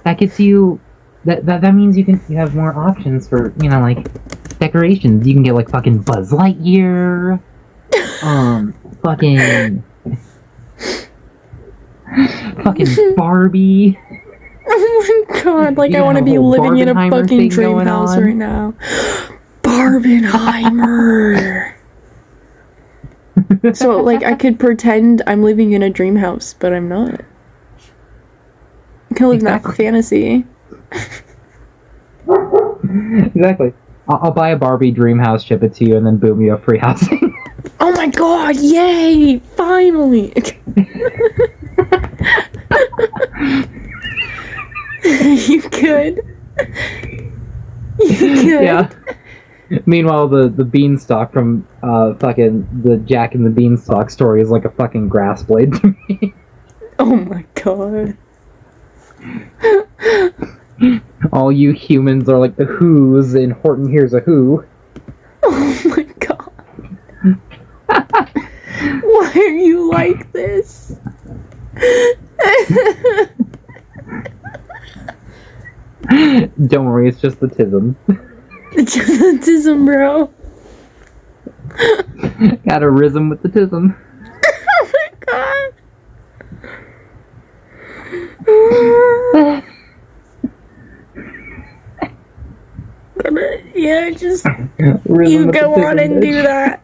That gets you. That means you have more options for like decorations. You can get like fucking Buzz Lightyear, fucking Barbie. Oh my god, like You I got want to a be whole living in a Barbenheimer fucking thing dream going house on. right now. Barbenheimer. So, like, I could pretend I'm living in a dream house, but I'm not. I can live in that Exactly. fantasy. Exactly. I'll buy a Barbie dream house, ship it to you, and then boom, you have free housing. Oh my god, yay! Finally! You could. You could. Yeah. Meanwhile, the beanstalk from fucking the Jack and the Beanstalk story is like a fucking grass blade to me. Oh my god. All you humans are like the Who's, and Horton Hears a Who. Oh my god. Why are you like this? Don't worry, it's just the tism. It's just autism, bro. Got a rhythm with the tism. Oh my god. Yeah, just Rhythm you with the go on tism, and do bitch. that.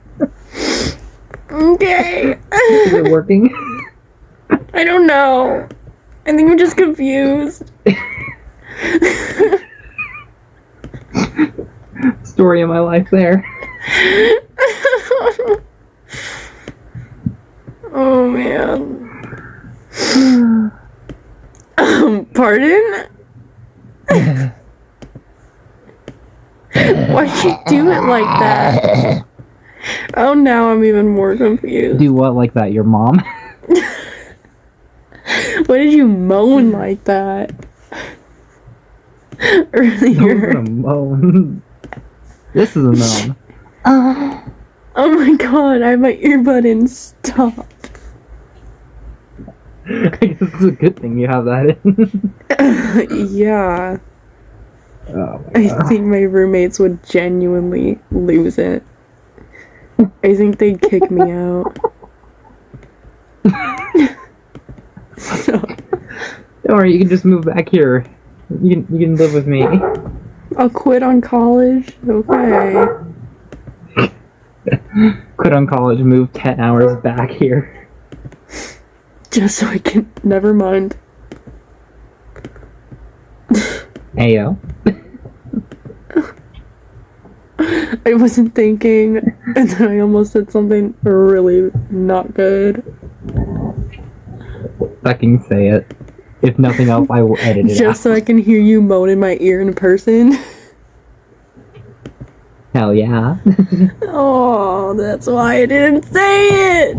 Okay. Is it working? I don't know. I think I'm just confused. Story of my life there. Oh man. Pardon? Why'd you do it like that? Oh, now I'm even more confused. Do what like that? Your mom? Why did you moan like that? I'm Earlier. gonna moan. This is a moan. Oh my god, I have my earbud in. Stop. I guess it's a good thing you have that in. Yeah. Oh, I think my roommates would genuinely lose it. I think they'd kick me out. So, don't worry, you can just move back here. You can live with me. I'll quit on college. Okay. Quit on college, move 10 hours back here. Just so I can. Never mind. Ayo. I wasn't thinking, and then I almost said something really not good. Fucking say it. If nothing else, I will edit it Just out. so I can hear you moan in my ear in person. Hell yeah. Oh, that's why I didn't say it!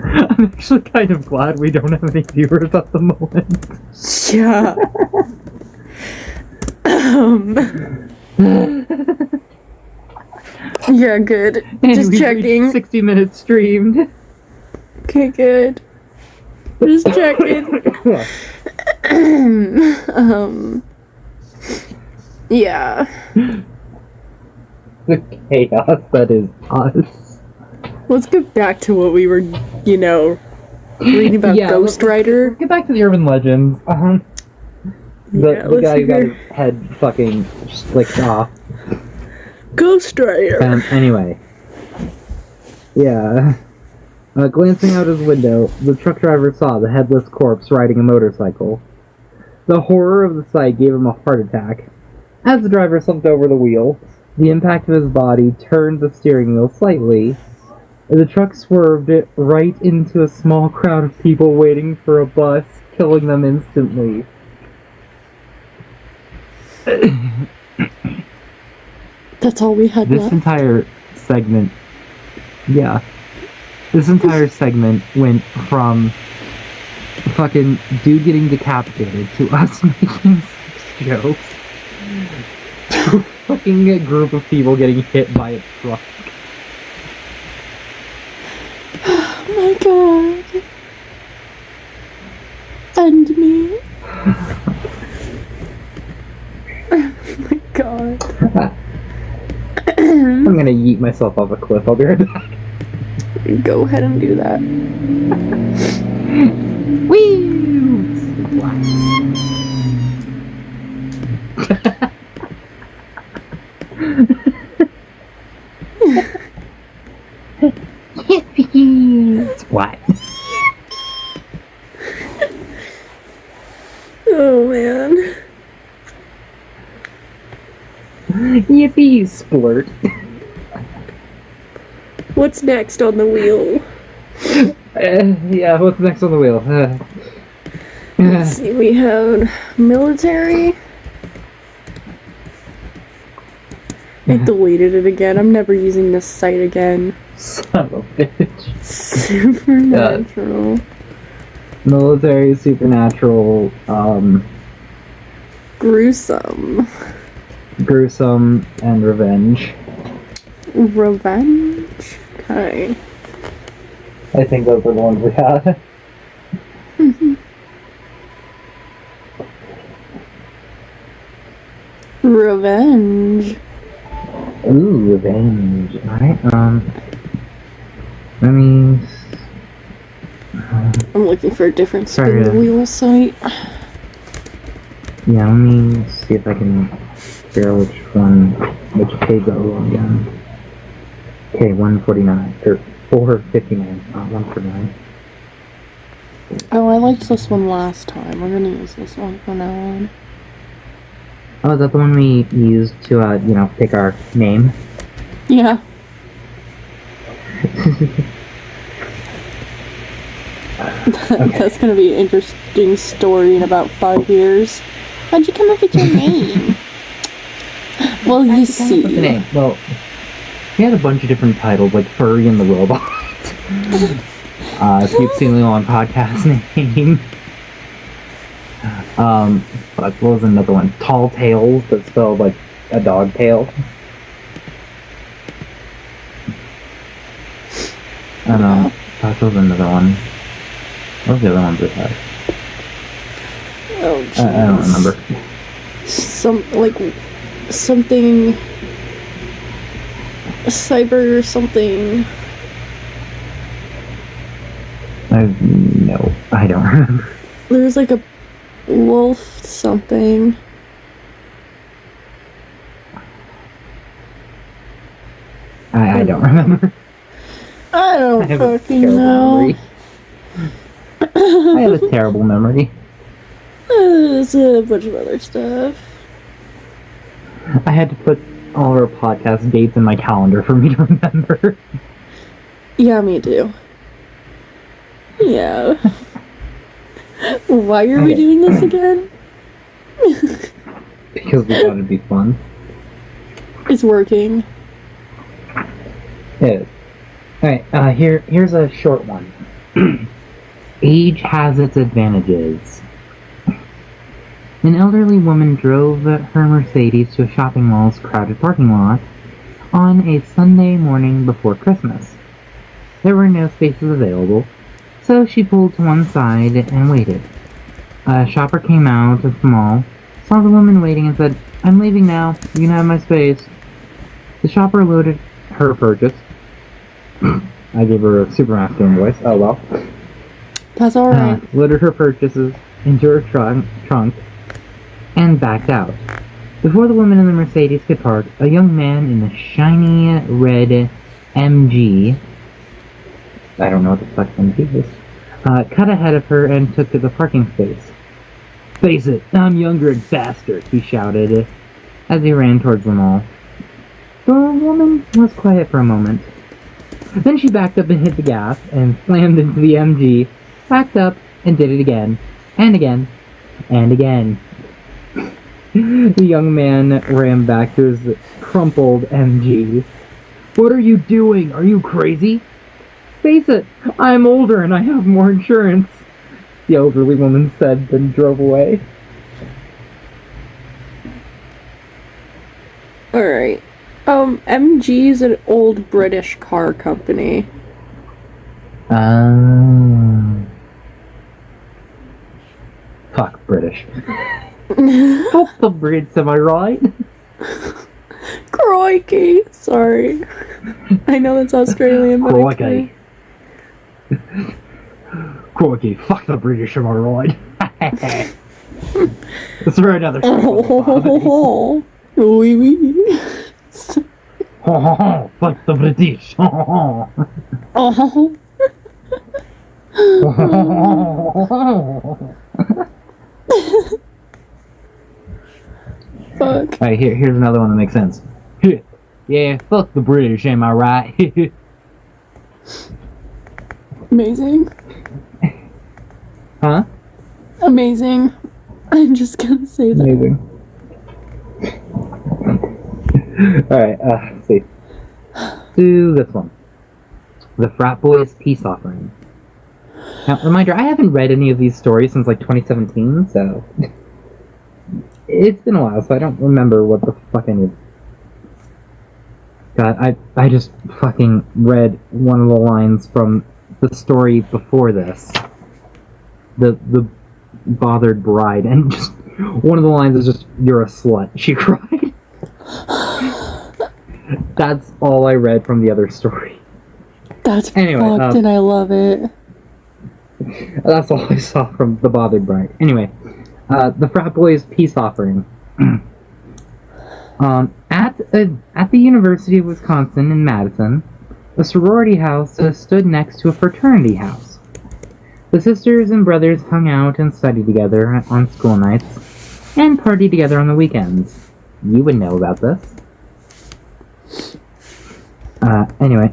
I'm actually kind of glad we don't have any viewers at the moment. Yeah. Yeah, good. Just We've checking. reached 60 minutes streamed. Okay, good. Just checking. Yeah. The chaos that is us. Let's get back to what we were, reading about Yeah, Ghost Rider. Get back to the urban legends. The Yeah, let's guy who got hear- his head fucking slicked off. Ghost Rider. Anyway. Yeah. Glancing out his window, the truck driver saw the headless corpse riding a motorcycle. The horror of the sight gave him a heart attack. As the driver slumped over the wheel, the impact of his body turned the steering wheel slightly. The truck swerved it right into a small crowd of people waiting for a bus, killing them instantly. That's all we had This left. entire segment, yeah. This entire segment went from fucking dude getting decapitated to us making sex jokes to fucking a group of people getting hit by a truck. Oh my god. End me. Oh my god. I'm gonna yeet myself off a cliff. I'll be right back. Go ahead and do that. Whee! Splat. Oh man. Yippee! Splurt. What's next on the wheel? Yeah, what's next on the wheel? Let's see, we have military. I deleted it again. I'm never using this site again. Son of a bitch. Supernatural. Military, supernatural, Gruesome. gruesome, and revenge. Revenge? Okay. I think those are the ones we had. Revenge. Ooh, revenge. Alright, let me... I'm looking for a different spin Sorry, the wheel site. yeah, let me see if I can figure out which page that was again. Okay, 149, or 459, not 149. Oh, I liked this one last time. We're gonna use this one from now on. Oh, is that the one we used to, pick our name? Yeah. That's gonna be an interesting story in about 5 years. How'd you come up with your name? Well, you see. What's the name? Well, we had a bunch of different titles, like Furry and the Robot. Keep Sealing on podcast name. What was another one? Tall Tales, but spelled like a dog tail. I don't know. That was another one. What was the other ones we had? Oh, I don't remember. Something cyber something. No, I don't remember. There's like a wolf something. I don't remember. I don't I have a fucking terrible know. memory. I have a terrible memory. There's a bunch of other stuff. I had to put all of our podcast dates in my calendar for me to remember. Yeah, me too. Yeah. Why are we Okay. doing this again? Because we thought it'd be fun. It's working. It is. Alright, here's a short one. Age has its advantages. An elderly woman drove her Mercedes to a shopping mall's crowded parking lot on a Sunday morning before Christmas. There were no spaces available, so she pulled to one side and waited. A shopper came out of the mall, saw the woman waiting and said, "I'm leaving now, you can have my space." The shopper loaded her purchase. I gave her a super masculine voice, oh well. That's alright. Loaded her purchases into her trunk and backed out. Before the woman in the Mercedes could park, a young man in a shiny red MG, I don't know what the fuck MG is, cut ahead of her and took to the parking space. "Face it, I'm younger and faster," he shouted as he ran towards the mall. The woman was quiet for a moment. Then she backed up and hit the gas and slammed into the MG, backed up and did it again, and again, and again. The young man ran back to his crumpled MG. "What are you doing? Are you crazy?" "Face it, I'm older and I have more insurance," the elderly woman said, then drove away. Alright. MG is an old British car company. Fuck British. Fuck the Brits, am I right? Crikey! Sorry. I know that's Australian, but Crikey. Crikey, fuck the British, am I right? Let's throw another Oh, oui, oui. fuck the British. Oh. Fuck. Alright, here's another one that makes sense. Yeah, fuck the British, am I right? Amazing. Huh? Amazing. I'm just gonna say that. Amazing. Alright, let's see. Do this one. The Frat Boys Peace Offering. Now, reminder, I haven't read any of these stories since like 2017, so it's been a while, so I don't remember what the fuck any. God, I just fucking read one of the lines from the story before this. The bothered bride, and just one of the lines is just, "You're a slut," she cried. That's all I read from the other story. That's Anyway, fucked, and I love it. That's all I saw from the bothered bride. Anyway, the Frat Boys Peace Offering. At the University of Wisconsin in Madison, a sorority house stood next to a fraternity house. The sisters and brothers hung out and studied together on school nights, and partied together on the weekends. You would know about this. Anyway,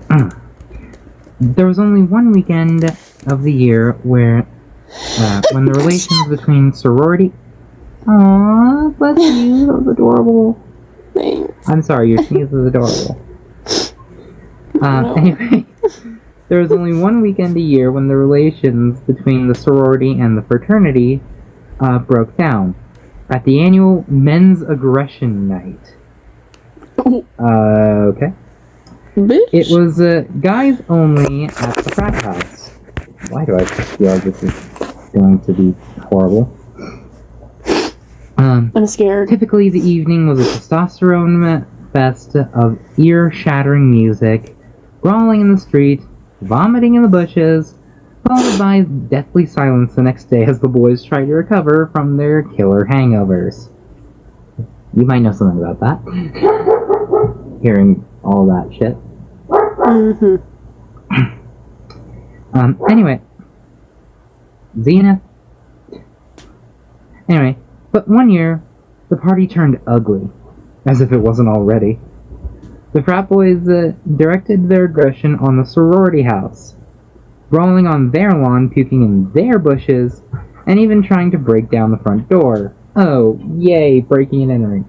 there was only one weekend of the year where, when the relations between sorority... Aww, bless you, that was adorable. Thanks. I'm sorry, your sneeze is adorable. Anyway, there was only one weekend a year when the relations between the sorority and the fraternity broke down. At the annual Men's Aggression Night. Okay. Bitch. It was guys only at the frat house. Why do I feel like this is going to be horrible? I'm scared. Typically, the evening was a testosterone fest of ear-shattering music, brawling in the street, vomiting in the bushes, followed by deathly silence the next day as the boys tried to recover from their killer hangovers. You might know something about that. Hearing all that shit. Mm-hmm. Anyway. Zenith. Anyway, but one year, the party turned ugly. As if it wasn't already. The frat boys directed their aggression on the sorority house, brawling on their lawn, puking in their bushes, and even trying to break down the front door. Oh, yay, breaking and entering.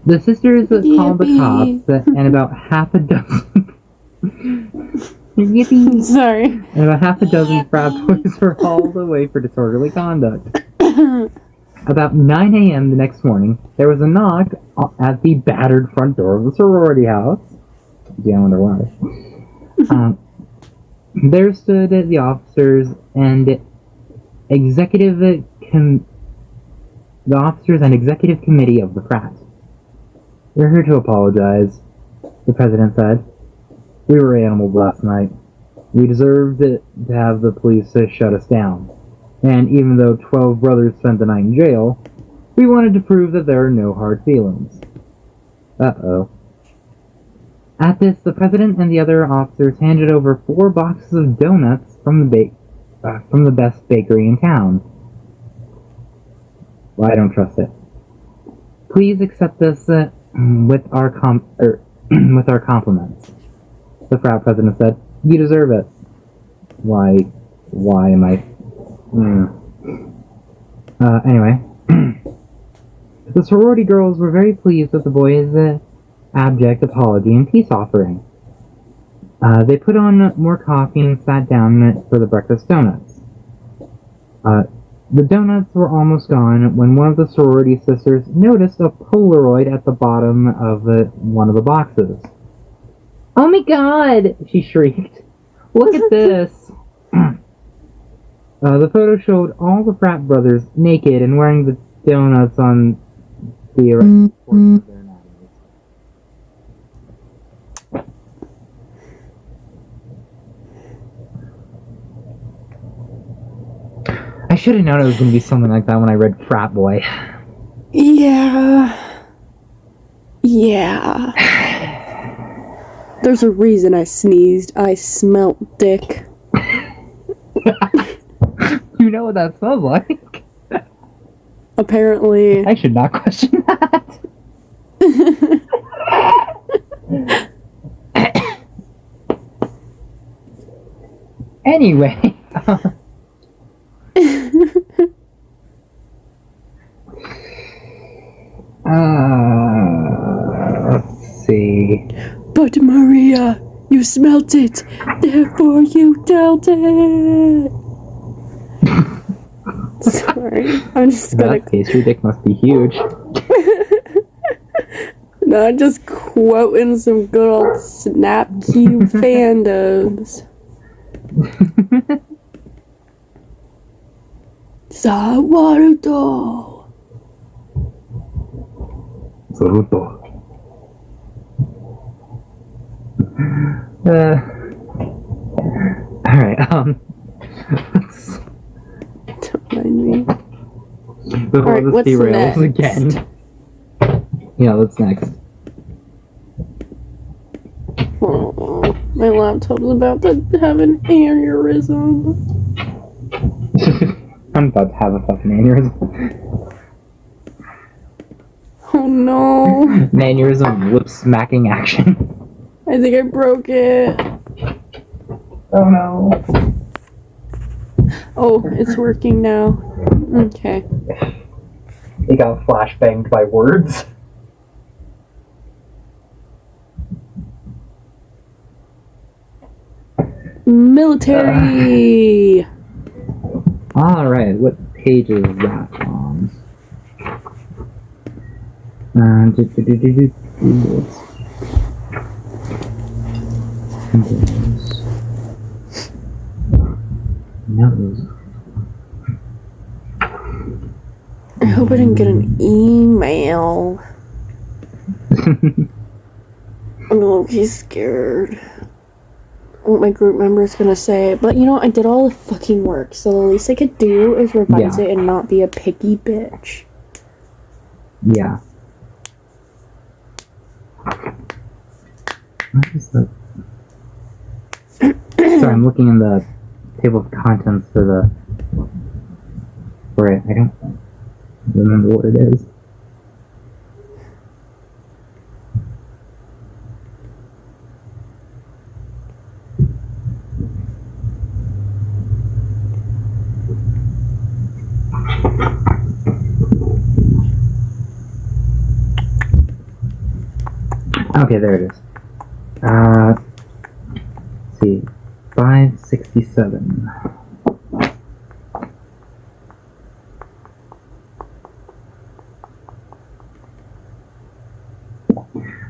The sisters called the cops, and about half a dozen... Yippee! Sorry. And about half a dozen frat boys were hauled away for disorderly conduct. About 9 a.m. the next morning, there was a knock at the battered front door of the sorority house. Yeah, I wonder why. There stood the officers and executive committee of the frat. "We're here to apologize," the president said. "We were animals last night. We deserved it to have the police shut us down. And even though 12 brothers spent the night in jail, we wanted to prove that there are no hard feelings." Uh-oh. At this, the president and the other officers handed over 4 boxes of donuts from the best bakery in town. Well, I don't trust it. "Please accept this with our compliments," the frat president said. "You deserve it." Why am I... Anyway. The sorority girls were very pleased with the boys' abject apology and peace offering. They put on more coffee and sat down for the breakfast donuts. The donuts were almost gone when one of the sorority sisters noticed a Polaroid at the bottom of one of the boxes. "Oh my god!" she shrieked. "Look at this!" The photo showed all the frat brothers naked and wearing the donuts on the erect portion of their anatomies. I should have known it was going to be something like that when I read Frat Boy. Yeah. There's a reason I sneezed. I smelt dick. You know what that smells like. Apparently. I should not question that. Anyway. Let's see. But Maria, You smelt it, therefore you dealt it. Sorry, I'm just In gonna. that case, your dick must be huge. No, I'm just quoting some good old Snapcube fandoms. Sawaruto. Saruto. Alright, Don't mind me. before Alright, this what's derails next? again. Yeah, what's next? Oh, my laptop's about to have an aneurysm. I'm about to have a fucking aneurysm. Oh no. An aneurysm, lip smacking action. I think I broke it. Oh no. Oh, it's working now. Okay. He got flashbanged by words. Military. Alright, what page is that on? Nose. I hope I didn't get an email. I'm a little scared. What my group member is gonna say, but you know, I did all the fucking work, so the least I could do is revise Yeah. it and not be a picky bitch. Yeah. What is that? Sorry, I'm looking in the table of contents for it. I don't remember what it is. Okay, there it is. Let's see. 567.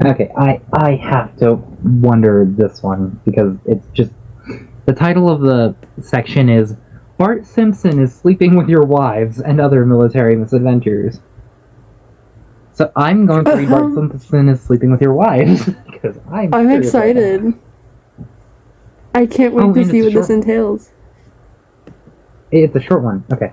Okay, I have to wonder this one because it's just the title of the section is Bart Simpson is sleeping with your wives and other military misadventures. So I'm going to read Bart Simpson is sleeping with your wives because I'm curious about excited. that. I can't wait Oh, to and see it's what this short. entails. It's a short one. Okay.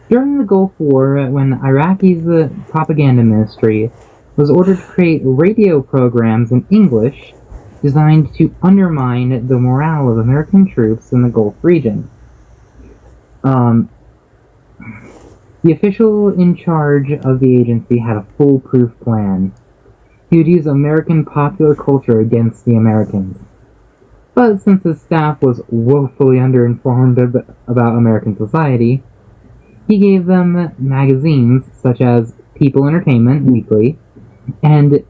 During the Gulf War, when Iraqi's propaganda ministry was ordered to create radio programs in English designed to undermine the morale of American troops in the Gulf region. The official in charge of the agency had a foolproof plan. He would use American popular culture against the Americans. But since his staff was woefully underinformed about American society, he gave them magazines such as People Entertainment Weekly and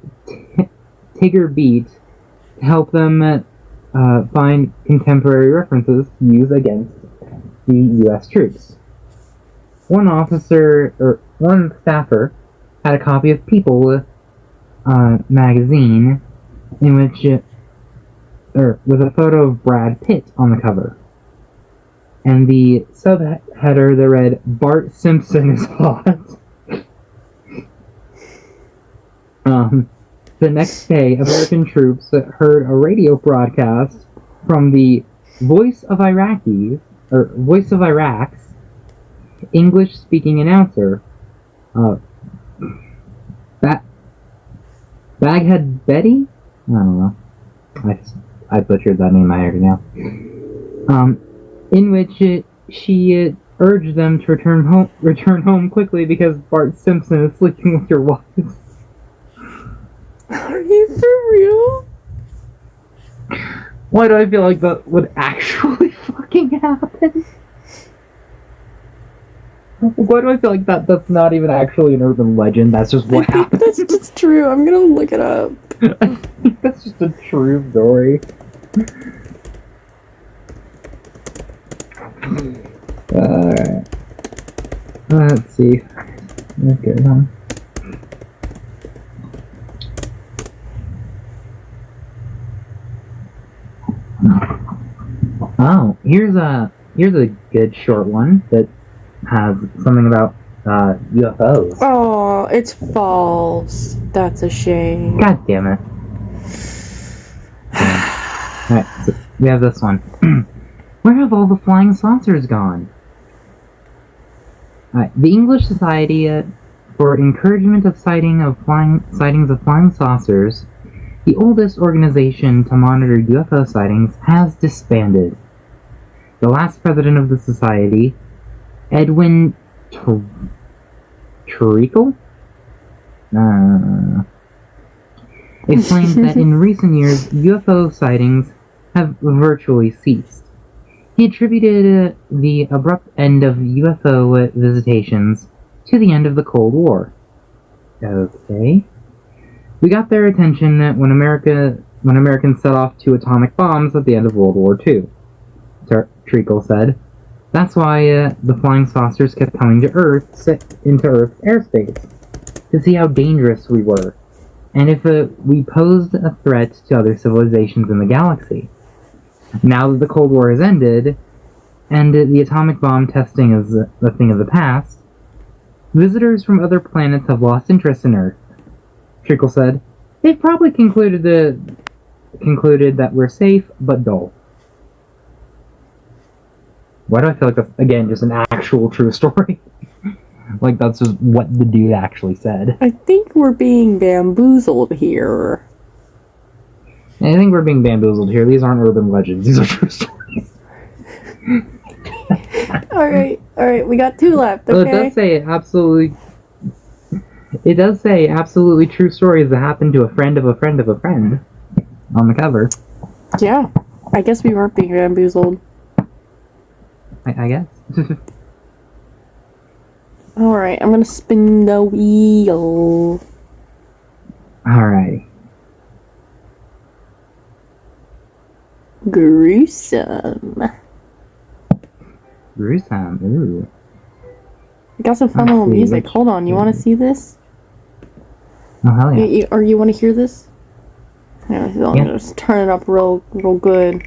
Tigger Beat to help them find contemporary references to use against the U.S. troops. One staffer had a copy of People magazine in which with a photo of Brad Pitt on the cover. And the subheader that read, Bart Simpson is hot. The next day, American troops heard a radio broadcast from the Voice of Iraq's English-speaking announcer, Baghead Betty? I don't know. I butchered that name I already know. In which she urged them to return home quickly because Bart Simpson is sleeping with your wives. Are you for real? Why do I feel like that would actually fucking happen? Why do I feel like that's not even actually an urban legend? That's just I what think happened. that's just true. I'm gonna look it up. I think that's just a true story. Alright. Let's see. Okay, huh? Oh, here's a good short one that has something about UFOs. Oh, it's false. That's a shame. God damn it. Alright, so we have this one. Where have all the flying saucers gone? The English Society for Encouragement of Sightings of Flying Saucers, the oldest organization to monitor UFO sightings, has disbanded. The last president of the society, Edwin Treacle, explained that in recent years, UFO sightings have virtually ceased. He attributed the abrupt end of UFO visitations to the end of the Cold War. Okay. We got their attention when Americans set off 2 atomic bombs at the end of World War II, Treacle said. That's why the flying saucers kept coming to into Earth's airspace, to see how dangerous we were, and if we posed a threat to other civilizations in the galaxy. Now that the Cold War has ended, and the atomic bomb testing is a thing of the past, visitors from other planets have lost interest in Earth. Treacle said, they've probably concluded that we're safe, but dull. Why do I feel like that's, again, just an actual true story? Like, that's just what the dude actually said. I think we're being bamboozled here. I think we're being bamboozled here. These aren't urban legends. These are true stories. Alright, we got 2 left, okay? Well, it does say absolutely true stories that happened to a friend of a friend of a friend on the cover. Yeah, I guess we weren't being bamboozled. I guess. Alright, I'm gonna spin the wheel. Alrighty. Gruesome. Gruesome. Ooh. I got some fun little music. Hold on, you want to see this? Oh, hell yeah. Or you want to hear this? Yeah, I'll just turn it up real good.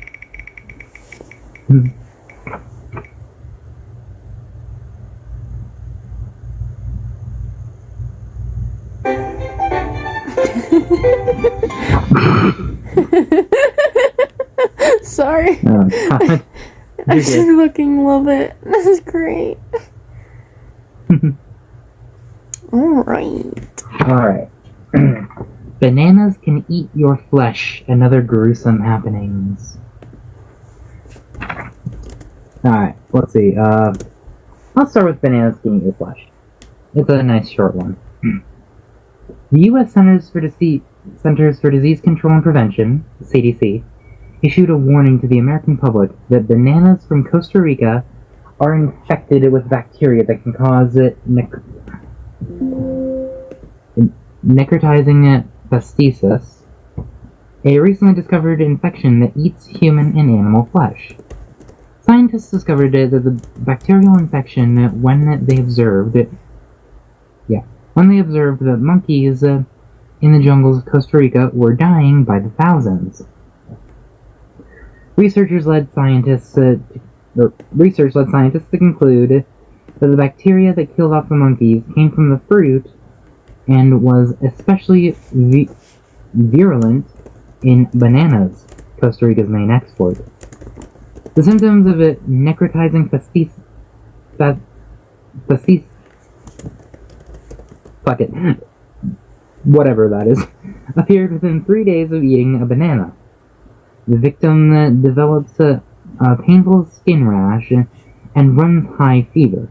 Sorry. Oh, God. I'm just looking a little bit. This is great. Alright. Bananas can eat your flesh and other gruesome happenings. Alright, let's see. I'll start with bananas can eat your flesh. It's a nice short one. The U.S. Centers for Disease Control and Prevention, CDC, issued a warning to the American public that bananas from Costa Rica are infected with bacteria that can cause necrotizing fasciitis, a recently discovered infection that eats human and animal flesh. Scientists discovered that the bacterial infection when they observed the monkeys in the jungles of Costa Rica were dying by the thousands. Research led scientists to conclude that the bacteria that killed off the monkeys came from the fruit and was especially virulent in bananas, Costa Rica's main export. The symptoms of it necrotizing whatever that is, appeared within 3 days of eating a banana. The victim develops a painful skin rash and runs high fever.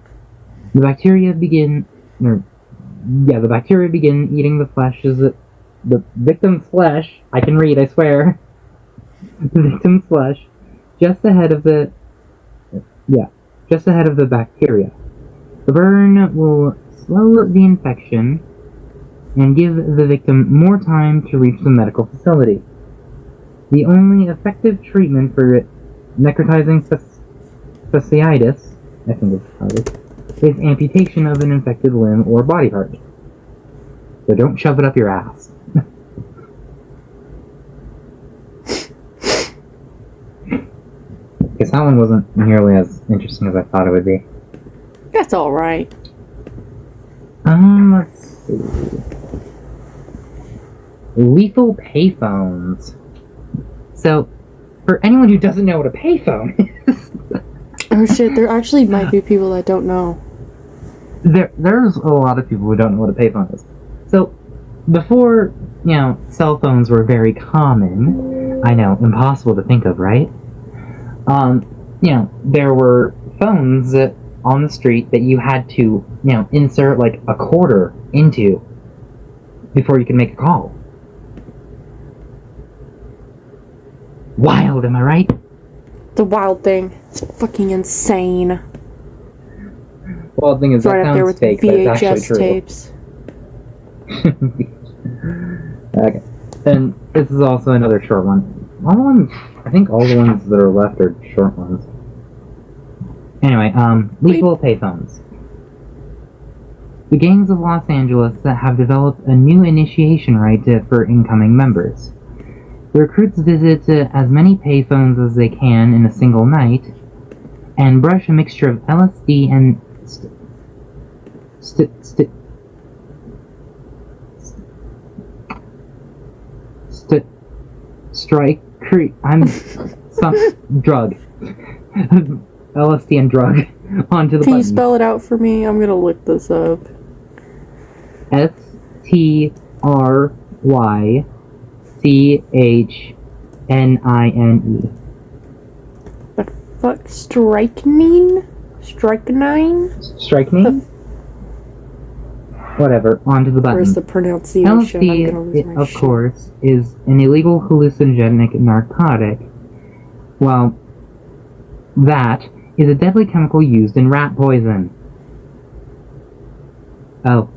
The bacteria begin eating the flesh the victim's flesh. I can read, I swear. The victim's flesh just ahead of the bacteria. The burn will slow the infection and give the victim more time to reach the medical facility. The only effective treatment for necrotizing fasciitis, I think it's how it is amputation of an infected limb or body part. So don't shove it up your ass. Guess that one wasn't nearly as interesting as I thought it would be. That's alright. Let's see. Lethal payphones. So, for anyone who doesn't know what a payphone is, Oh shit, there actually might be people that don't know. there's a lot of people who don't know what a payphone is. So, before, cell phones were very common, I know, impossible to think of, right? There were phones that on the street that you had to, insert like a quarter into before you could make a call. Wild, am I right? The wild thing. It's fucking insane. Well, the thing is, It's right that up there sounds with fake, but it's actually VHS true. tapes. Okay. And this is also another short one. I think all the ones that are left are short ones. Anyway, lethal payphones. The gangs of Los Angeles that have developed a new initiation rite for incoming members. The recruits visit as many payphones as they can in a single night, and brush a mixture of LSD and drug. LSD and drug onto the Can you button. spell it out for me? I'm gonna look this up. STRYCHNINE. The fuck? Strychnine? Strychnine? Strychnine? Whatever, onto the button. Where's the pronunciation? I'm gonna lose LSD, my of shit. course, is an illegal hallucinogenic narcotic. Well, that is a deadly chemical used in rat poison. Oh.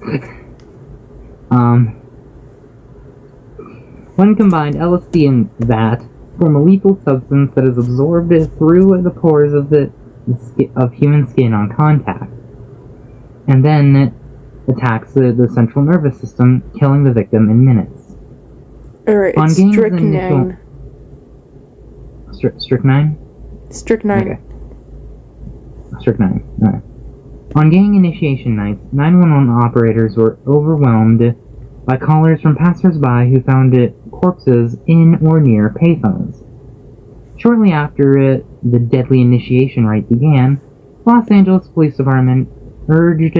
When combined, LSD and that form a lethal substance that is absorbed through the pores of human skin on contact, and then it attacks the central nervous system, killing the victim in minutes. Alright, On it's Gang's strychnine. Strychnine? Strychnine. Okay. Strychnine. Alright. On gang initiation nights, 911 operators were overwhelmed by callers from passers-by who found corpses in or near payphones. Shortly after the deadly initiation rite began, Los Angeles Police Department urged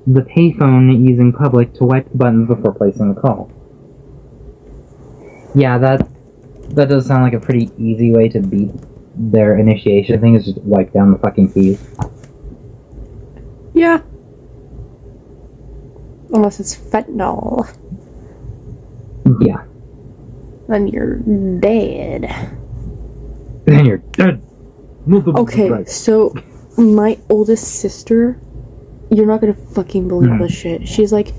the payphone-using public to wipe the buttons before placing a call. Yeah, that does sound like a pretty easy way to beat their initiation thing, is just wipe down the fucking keys. Yeah. Unless it's fentanyl. Yeah. Then you're dead. Then you're dead. Okay, Right. so my oldest sister, you're not gonna fucking believe this shit. She's like,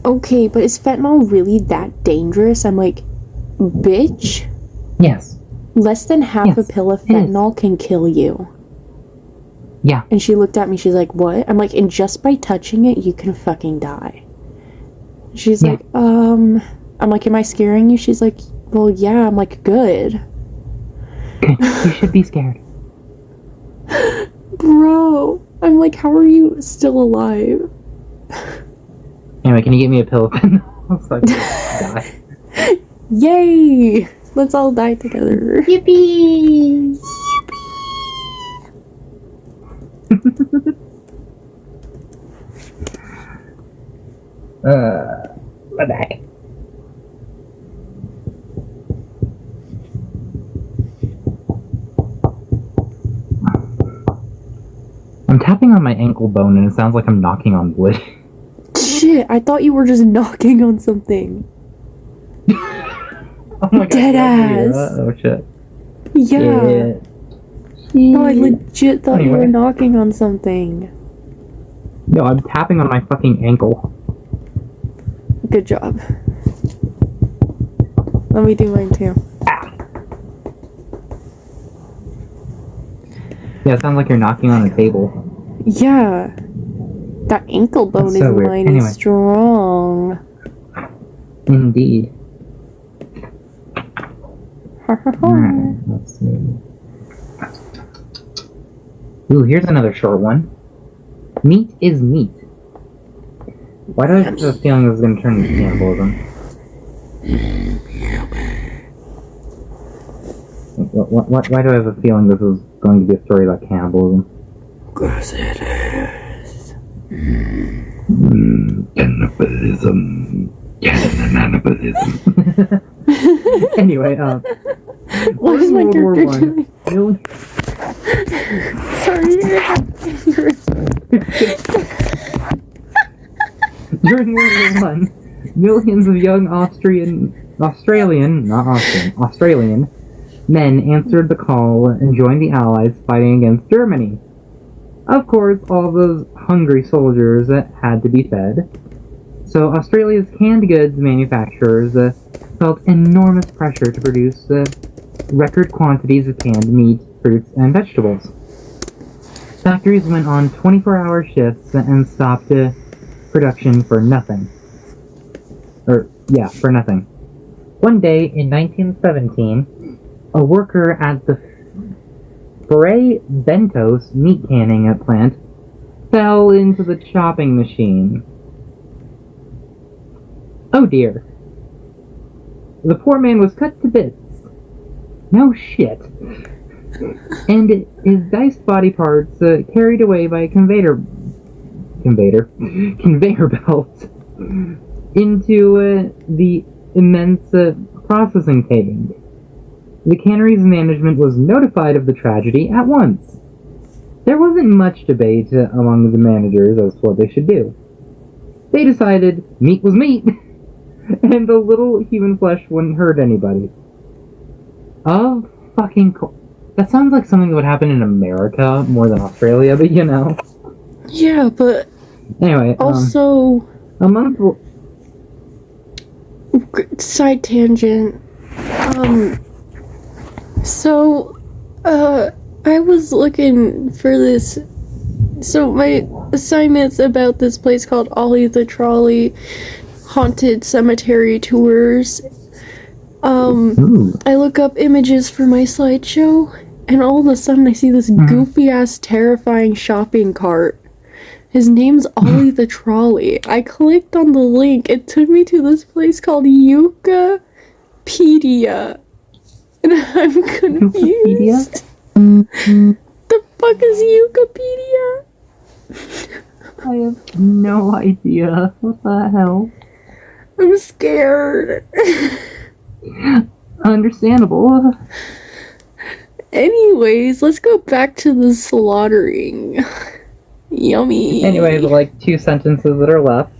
okay, but is fentanyl really that dangerous? I'm like, bitch, Yes. less than half Yes, a pill of it is. fentanyl can kill you. Yeah. And she looked at me, she's like, what? I'm like, and just by touching it, you can fucking die. She's Yeah. like, I'm like, am I scaring you? She's like, well, yeah. I'm like, good. You should be scared. Bro, I'm like, how are you still alive? Anyway, can you get me a pill of fentanyl so I can die? Yay! Let's all die together. Yippee! My back. I'm tapping on my ankle bone and it sounds like I'm knocking on wood. Shit, I thought you were just knocking on something. Oh my god. Dead yeah, ass. Oh shit. Yeah. No, I legit thought you were Anyway. knocking on something. No, I'm tapping on my fucking ankle. Good job. Let me do mine too. Ah. Yeah, it sounds like you're knocking on a table. Yeah. That ankle bone That's is so weird. mighty Anyway. strong. Indeed. Alright, let's see. Ooh, here's another short one. Meat is meat. Why do I have a feeling this is going to turn into cannibalism? Why do I have a feeling this is going to be a story about cannibalism? Because it is. Cannibalism. Cannibalism. Anyway, What is my World War character One. doing? Sorry. During World War One, millions of young Australian men answered the call and joined the Allies fighting against Germany. Of course, all those hungry soldiers had to be fed. So Australia's canned goods manufacturers felt enormous pressure to produce record quantities of canned meat, fruits, and vegetables. Factories went on 24-hour shifts and stopped production for nothing. For nothing. One day in 1917, a worker at the Fray Bentos meat canning plant fell into the chopping machine. Oh dear. The poor man was cut to bits. No shit. And his diced body parts carried away by a conveyor belt into the immense processing tank. The cannery's management was notified of the tragedy at once. There wasn't much debate among the managers as to what they should do. They decided meat was meat, and the little human flesh wouldn't hurt anybody. Oh, fucking cool. That sounds like something that would happen in America more than Australia, but you know. Yeah, but Anyway, also a month. Side tangent. I was looking for this. So my assignment's about this place called Ollie the Trolley Haunted Cemetery Tours. Ooh. I look up images for my slideshow, and all of a sudden I see this goofy ass, terrifying shopping cart. His name's Ollie the Trolley. I clicked on the link. It took me to this place called Yucapedia. And I'm confused. The fuck is Yucapedia? I have no idea. What the hell? I'm scared. Understandable. Anyways, let's go back to the slaughtering. Yummy. Anyway, the 2 sentences that are left.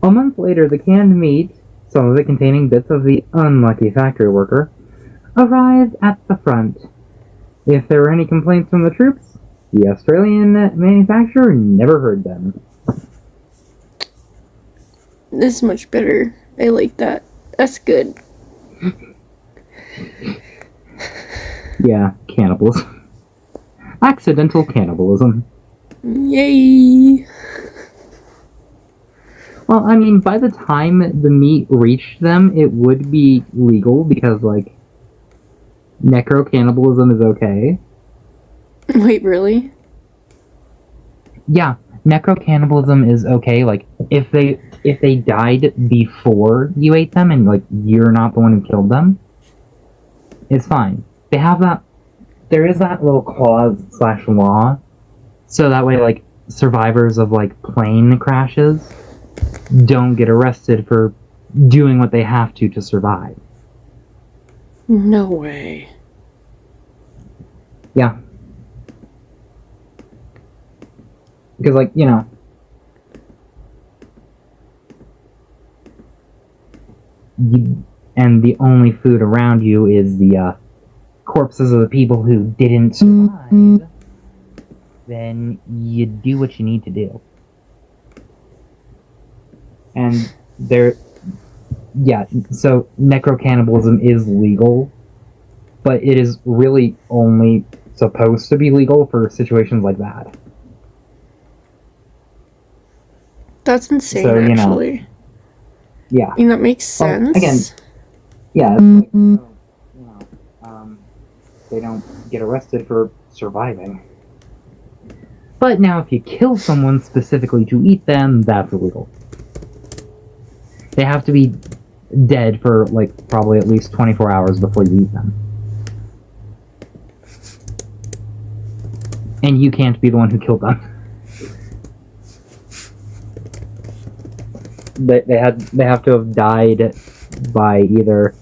A month later, the canned meat, some of it containing bits of the unlucky factory worker, arrived at the front. If there were any complaints from the troops, the Australian manufacturer never heard them. This is much better. I like that. That's good. Yeah, cannibalism. Accidental cannibalism. Yay. Well, I mean, by the time the meat reached them, it would be legal because, necro-cannibalism is okay. Wait, really? Yeah, necro-cannibalism is okay. If they died before you ate them and, you're not the one who killed them, it's fine. They have that... There is that little clause/law, so that way, survivors of, plane crashes don't get arrested for doing what they have to survive. No way. Yeah. Because, and the only food around you is the corpses of the people who didn't survive. then you do what you need to do. And so necrocannibalism is legal, but it is really only supposed to be legal for situations like that. That's insane, So, you know, actually. Yeah. I mean, that makes sense. Again, yeah, it's like, so, you know, they don't get arrested for surviving. But now, if you kill someone specifically to eat them, that's illegal. They have to be dead for, like, probably at least 24 hours before you eat them. And you can't be the one who killed them. They have to have died by either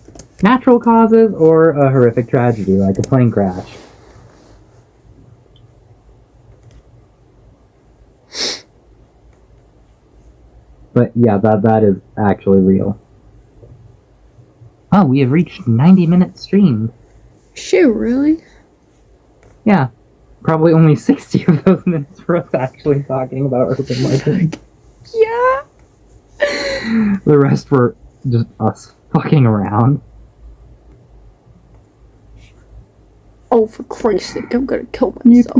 natural causes or a horrific tragedy, like a plane crash. But yeah, that is actually real. Oh, we have reached 90 minutes streamed. Shit, really? Yeah. Probably only 60 of those minutes for us actually talking about Urban Legend. Yeah. The rest were just us fucking around. Oh, for Christ's sake, I'm gonna kill myself.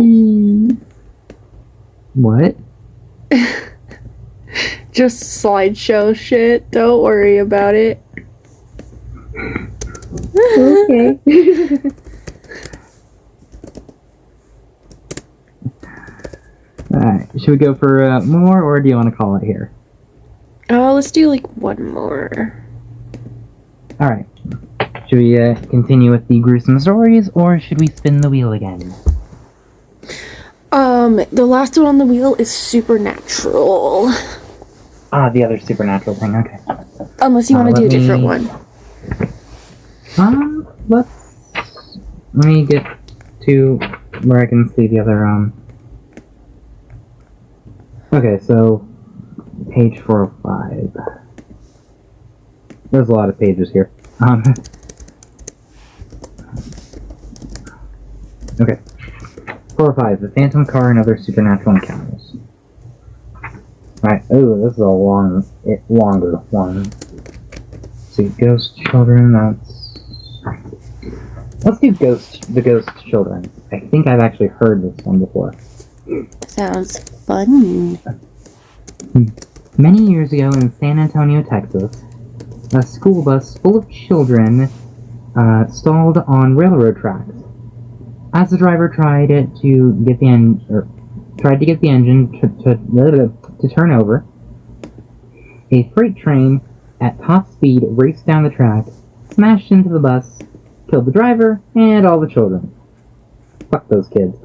What? Just slideshow shit. Don't worry about it. Okay. Alright, should we go for more, or do you want to call it here? Let's do like one more. Alright. Should we continue with the gruesome stories, or should we spin the wheel again? The last one on the wheel is supernatural. Ah, the other supernatural thing, okay. Unless you want to do a different one. Let me get to where I can see the other, Okay, so, page 405. There's a lot of pages here. Okay. 405, The Phantom Car and Other Supernatural Encounters. Alright, oh, this is a longer one. See, Ghost Children, that's... Let's do The Ghost Children. I think I've actually heard this one before. Sounds fun. Many years ago in San Antonio, Texas, a school bus full of children stalled on railroad tracks. As the driver tried to get the engine to turn over, a freight train at top speed raced down the track, smashed into the bus, killed the driver and all the children. Fuck those kids.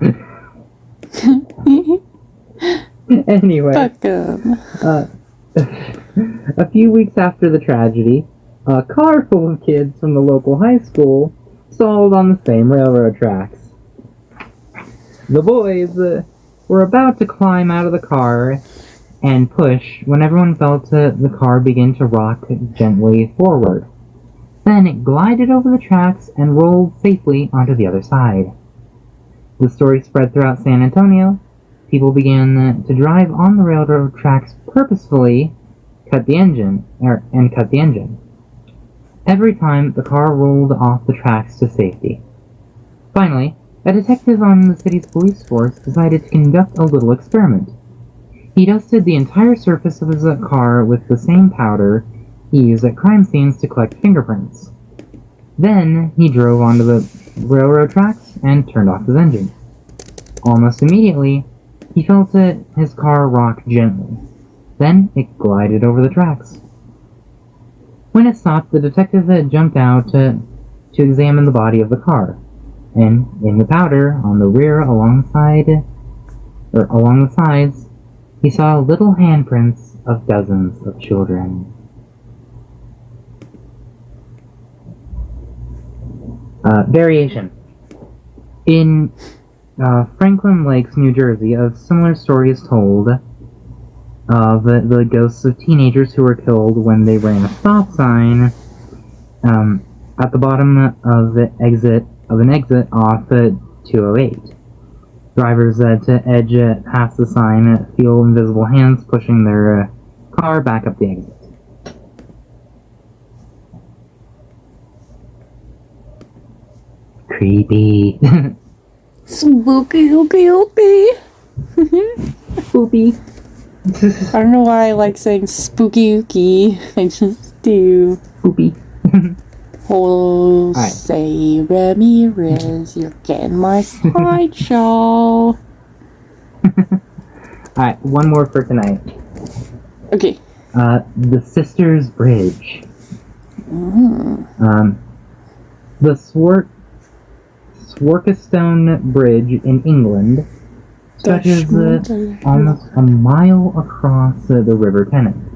Anyway, Fuck 'em. a few weeks after the tragedy, a car full of kids from the local high school stalled on the same railroad tracks. The boys were about to climb out of the car and push when everyone felt the car begin to rock gently forward. Then it glided over the tracks and rolled safely onto the other side. The story spread throughout San Antonio. People began to drive on the railroad tracks purposefully, cut the engine. Every time the car rolled off the tracks to safety. Finally, a detective on the city's police force decided to conduct a little experiment. He dusted the entire surface of his car with the same powder he used at crime scenes to collect fingerprints. Then he drove onto the railroad tracks and turned off his engine. Almost immediately, he felt his car rock gently. Then it glided over the tracks. When it stopped, the detective had jumped out to examine the body of the car, and in the powder on the rear along the sides, he saw little handprints of dozens of children. Variation. In Franklin Lakes, New Jersey, a similar story is told of the ghosts of teenagers who were killed when they ran a stop sign at the bottom of an exit off 208. Drivers to edge past the sign feel invisible hands pushing their car back up the exit. Creepy. Spooky, okay. Spoopy. I don't know why I like saying spooky ooky. I just do. Spoopy. Jose Ramirez, you're getting my slideshow. Alright, one more for tonight. Okay. The Sisters Bridge. Mm. The Swarkestone Bridge in England stretches almost a mile across the River Tennant.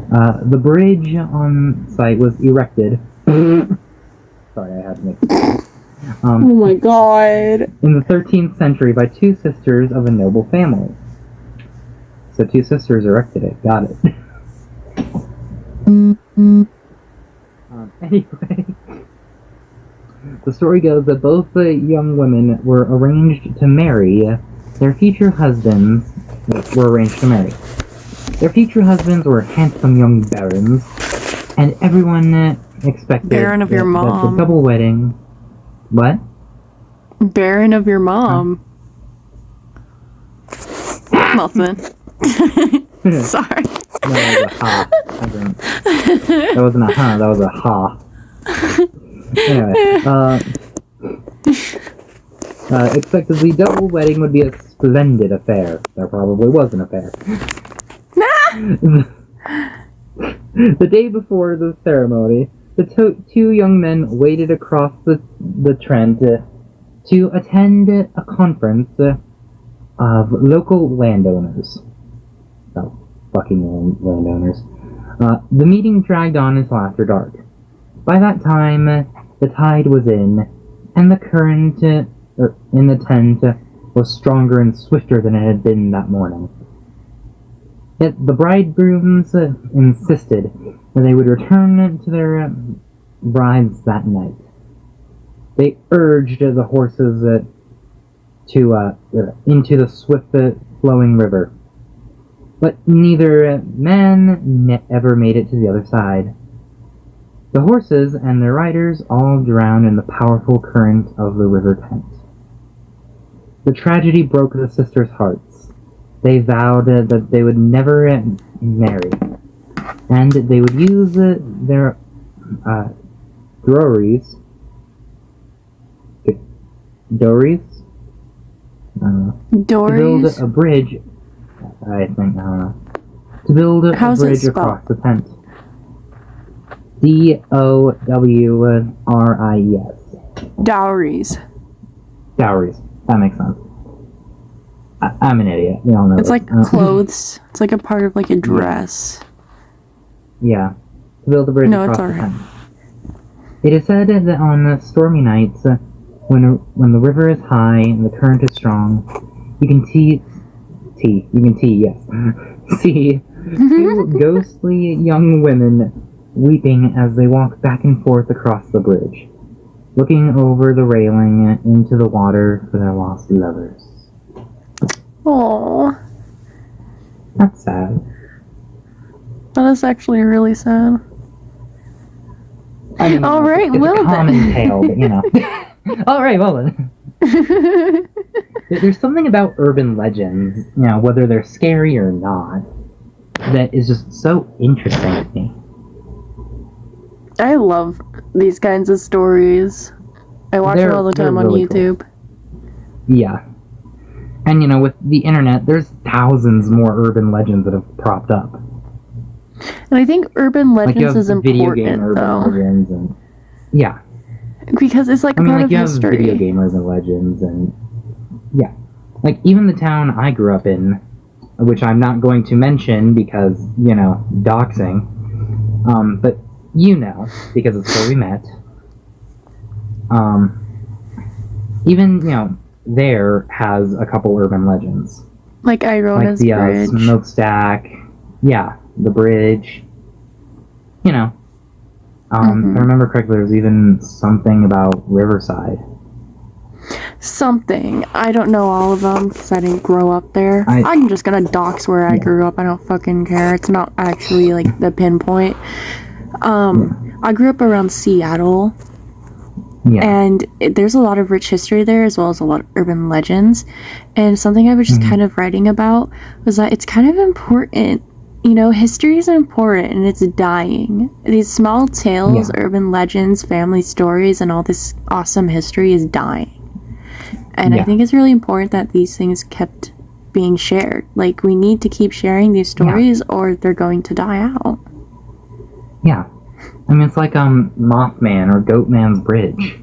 The bridge on site was erected. Sorry, I had to make Oh my god. in the 13th century by two sisters of a noble family. So two sisters erected it. Got it. Anyway, the story goes that both the young women were arranged to marry their future husbands. Were arranged to marry. Their future husbands were handsome young barons, and everyone expected Baron of your that mom. the double wedding. What? Baron of your mom. Nothing. Sorry. That was a ha. That wasn't a huh, that was a ha. Anyway, expectedly, double wedding would be a splendid affair. There probably was an affair. The day before the ceremony, the two young men waded across the Trent to attend a conference of local landowners. Oh, fucking landowners. The meeting dragged on until after dark. By that time, the tide was in, and the current in the tent was stronger and swifter than it had been that morning. Yet the bridegrooms insisted that they would return to their brides that night. They urged the horses into the swift flowing river, but neither man ever made it to the other side. The horses and their riders all drowned in the powerful current of the river Thames. The tragedy broke the sisters' hearts. They vowed that they would never marry, and they would use their dories to build Dories? a bridge. I think, I don't know. To build a How's it bridge spelled? across the tent. Dowries. Dowries. Dowries. That makes sense. I'm an idiot. We all know It's this. like clothes. It's like a part of like a dress. Yeah. To build a bridge No, across it's the alright. Thames. It is said that on stormy nights, when the river is high and the current is strong, you can see two ghostly young women weeping as they walk back and forth across the bridge, looking over the railing into the water for their lost lovers. Aww. That's sad. That is actually really sad. I mean, All right, it's well a common then. tale, but you know. All right, well then. There's something about urban legends, you know, whether they're scary or not, that is just so interesting to me. I love these kinds of stories. I watch them all the They're time on really cool. YouTube. Yeah. And you know, with the internet, there's thousands more urban legends that have propped up. And I think urban Like you legends have is video game important urban though. legends, and yeah, Because it's like I mean, part like of you have history. video game urban legends, and yeah, like even the town I grew up in, which I'm not going to mention because you know doxing, but you know because it's where we met. Even you know there has a couple urban legends. Like Like Irona's the Bridge. smokestack, yeah, the bridge. You know, if I remember correctly, there was even something about Riverside. something. I don't know all of them because I didn't grow up there. I- I'm just gonna dox where I grew up. I don't fucking care. It's not actually like the pinpoint. I grew up around Seattle, Yeah. and there's a lot of rich history there as well as a lot of urban legends. And something I was just kind of writing about was that it's kind of important. You know, history is important and it's dying. These small tales, urban legends, family stories, and all this awesome history is dying. And I Yeah. think it's really important that these things kept being shared. Like, we need to keep sharing these stories or they're going to die out. Yeah. I mean, it's like Mothman or Goatman's Bridge.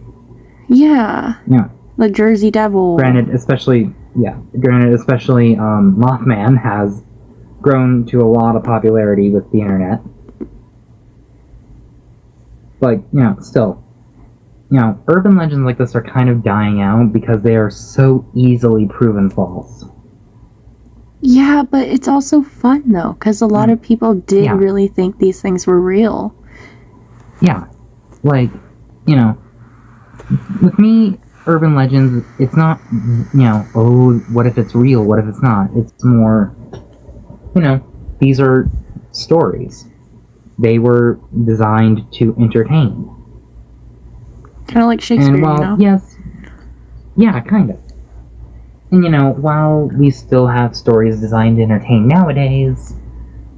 Yeah. Yeah. The Jersey Devil. Granted, especially Mothman has grown to a lot of popularity with the internet. Like, still, urban legends like this are kind of dying out because they are so easily proven false. Yeah, but it's also fun though, because a lot of people did Yeah. really think these things were real. Yeah. Like, with me, urban legends, it's not, oh, what if it's real? What if it's not? It's more, these are stories. They were designed to entertain. Kind of like Shakespeare, And while, you know? yes, yeah, kind of. And while we still have stories designed to entertain nowadays,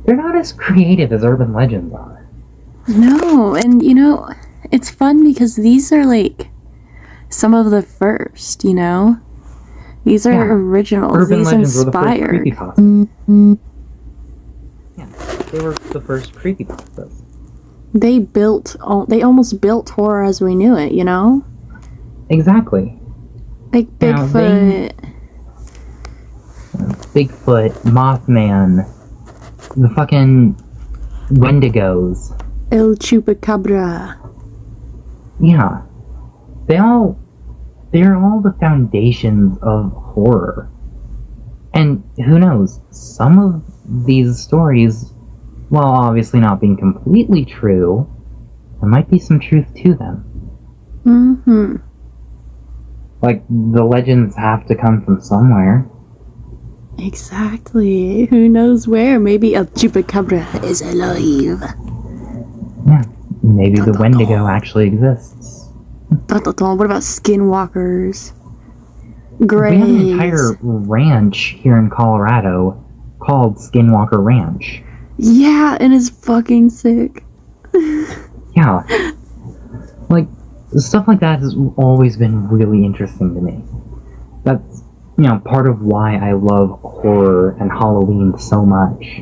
they're not as creative as urban legends are. No, and it's fun because these are like some of the first, These are Yeah. originals. Urban These legends inspired. were the first creepypastas. Yeah, they were the first creepypastas. They almost built horror as we knew it, Exactly. Like Now, Bigfoot. Bigfoot, Mothman, the fucking Wendigos. El Chupacabra. Yeah. They're all the foundations of horror. And who knows, some of these stories, while obviously not being completely true, there might be some truth to them. Mm-hmm. Like, the legends have to come from somewhere. Exactly. Who knows where? Maybe El Chupacabra is alive. Yeah. Maybe the Wendigo actually exists. Dun, dun, dun. What about skinwalkers? We Greys. have an entire ranch here in Colorado called Skinwalker Ranch. Yeah, and it's fucking sick. Yeah. Like, stuff like that has always been really interesting to me. That's, part of why I love horror and Halloween so much.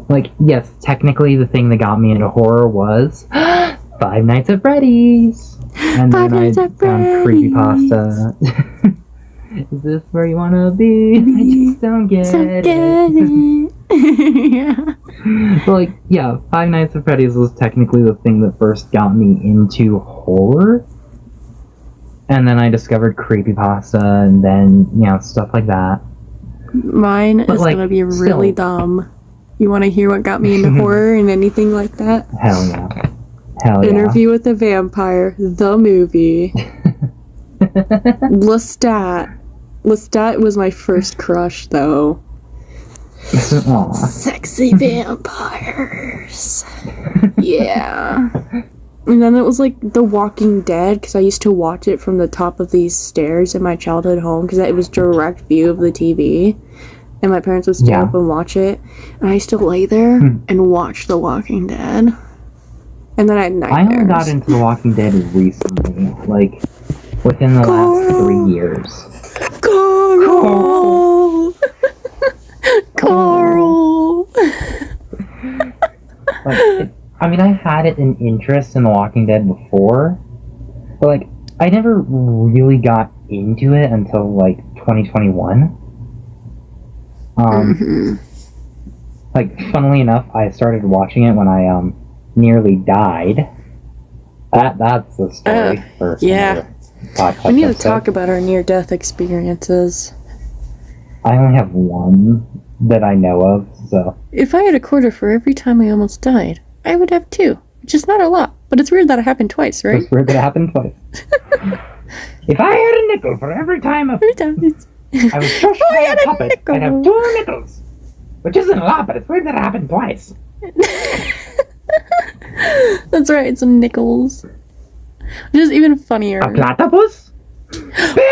Like, yes, technically the thing that got me into horror was Five Nights at Freddy's! And Five then I Nights at found creepypasta. Is this where you wanna be? I just don't get it. Yeah. But like, yeah, Five Nights at Freddy's was technically the thing that first got me into horror. And then I discovered creepypasta and then, stuff like that. Mine But, is like, gonna be really still- dumb. You want to hear what got me into horror and anything like that? Hell yeah. Hell yeah. Interview with the Vampire, the movie. Lestat. Lestat was my first crush, though. Aw. Sexy vampires. Yeah. And then it was like The Walking Dead, because I used to watch it from the top of these stairs in my childhood home, because it was direct view of the TV. And my parents would stay Yeah. up and watch it. And I used to lay there and watch The Walking Dead. And then I had I nightmares. only got into The Walking Dead recently, like, within the last 3 years. Carl! Carl! Like, I had an interest in The Walking Dead before, but, like, I never really got into it until, like, 2021. Like, funnily enough, I started watching it when I, nearly died. That's the story for some yeah. other podcast We need to episode. talk about our near-death experiences. I only have one that I know of, so... If I had a quarter for every time I almost died, I would have two, which is not a lot. But it's weird that it happened twice, right? It's weird that it happened twice. If I had a nickel for every time I was crushed by a puppet, I'd have 2 nickels. Which isn't a lot, but it's weird that it happened twice. That's right, some nickels. Which is even funnier. A platypus?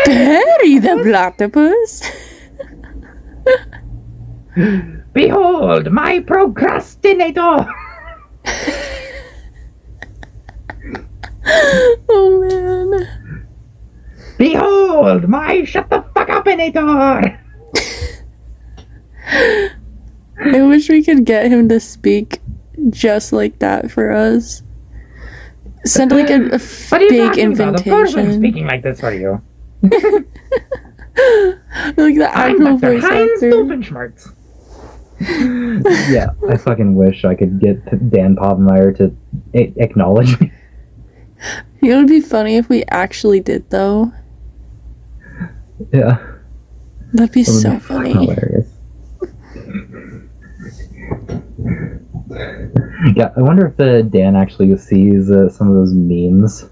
Perry the platypus. Behold, my procrastinator! Oh man. Behold, my shut the fuck up-inator! I wish we could get him to speak just like that for us. Send like a What are you fake talking about? Of course I'm invitation. speaking like this for you. Like the I'm actual Dr. voice Heinz actor. Doofenshmirtz. Yeah, I fucking wish I could get Dan Povenmire to acknowledge me. It would be funny if we actually did though. Yeah. That'd be That would so be fucking funny. hilarious. Yeah, I wonder if Dan actually sees some of those memes.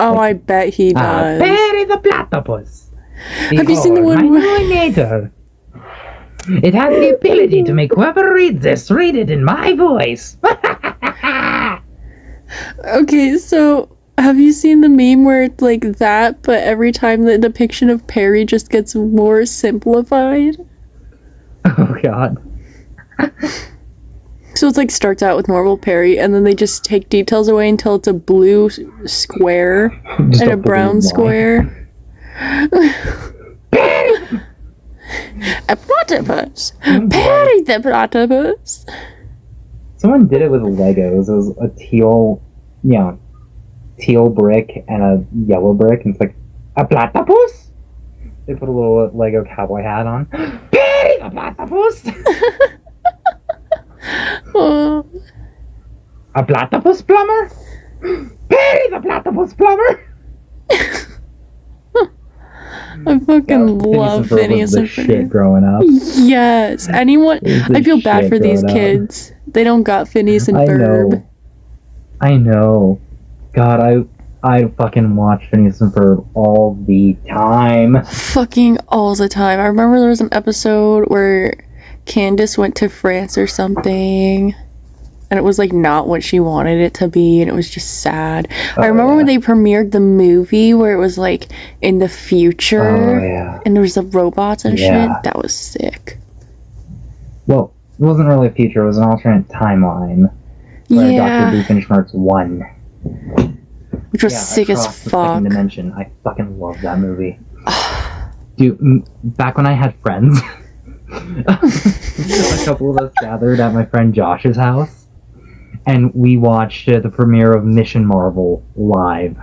Oh, I bet he does. Perry the platypus. Have you seen the Behold, one my where- nominator. It has the ability to make whoever reads this read it in my voice. Okay, so have you seen the meme where it's like that, but every time the depiction of Perry just gets more simplified? Oh god. So it's like starts out with normal Perry, and then they just take details away until it's a blue square Just and a blue brown line. square. A platypus! Perry the platypus! Someone did it with Legos. It was a teal brick and a yellow brick, and it's like, a platypus? They put a little Lego cowboy hat on. Perry the platypus! Oh, A platypus plumber? Perry the platypus plumber! I fucking love Phineas and shit Ferb. growing up. Yes, anyone. It was the I feel bad shit for these growing up. kids. They don't got Phineas and I Ferb. know. I know. God, I fucking watch Phineas and Ferb all the time. Fucking all the time. I remember there was an episode where Candace went to France or something, and it was like not what she wanted it to be, and it was just sad. I remember when they premiered the movie where it was like in the future, Oh yeah. and there was the robots and Yeah. shit. That was sick. Well, it wasn't really a future, it was an alternate timeline where Yeah, Dr. Doofenshmirtz won. which was Yeah, sick as across the fuck. second dimension. I fucking love that movie. Dude, back when I had friends, a couple of us gathered at my friend Josh's house, and we watched the premiere of Mission Marvel live.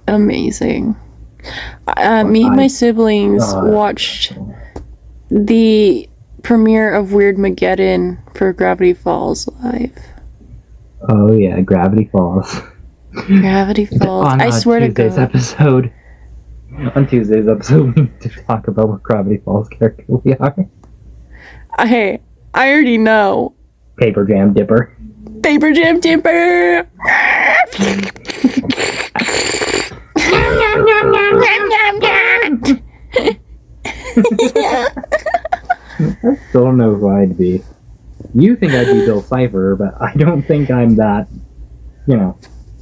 Amazing. Me and my siblings watched the premiere of Weird Mageddon for Gravity Falls live. Oh yeah, Gravity Falls. Gravity Falls. On I swear to Tuesday's God. episode. On Tuesday's episode, we need to talk about what Gravity Falls character we are. Hey, I already know. Paper Jam Dipper. Paper Jam Dipper! I still don't know who I'd be. You think I'd be Bill Cipher, but I don't think I'm that,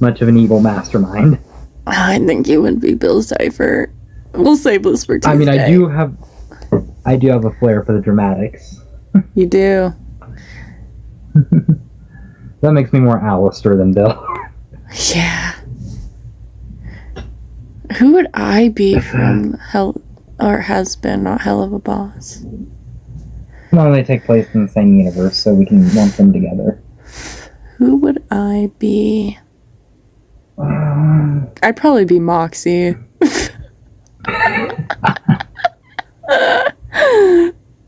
much of an evil mastermind. I think you would be Bill Cipher. We'll save this for Tuesday. I mean, I do have a flair for the dramatics. You do. That makes me more Alistair than Bill. Yeah. Who would I be from Hell or Has Been, not Hell of a Boss? Well, they take place in the same universe, so we can lump them together. Who would I be? I'd probably be Moxie.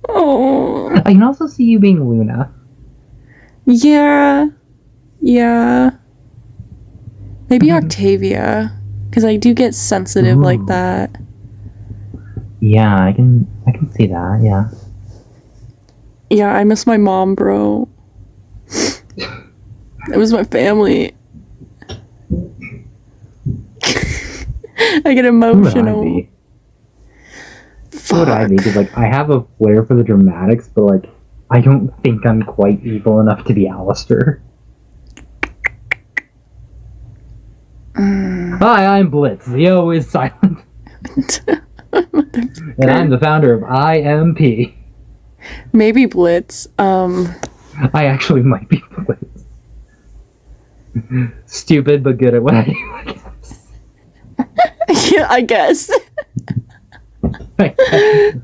Oh. I can also see you being Luna. Yeah. Yeah. Maybe Octavia. Because I do get sensitive like Ooh. that. Yeah, I can see that. Yeah. Yeah, I miss my mom, bro. It was my family. I get Who would I emotional. be? Who would I be? Fuck. Because like I have a flair for the dramatics, but like I don't think I'm quite evil enough to be Alistair. Hi, I'm Blitz. The O is silent, and I'm the founder of IMP. Maybe Blitz. I actually might be Blitz. Stupid, but good at what I do. Yeah, I guess. I guess.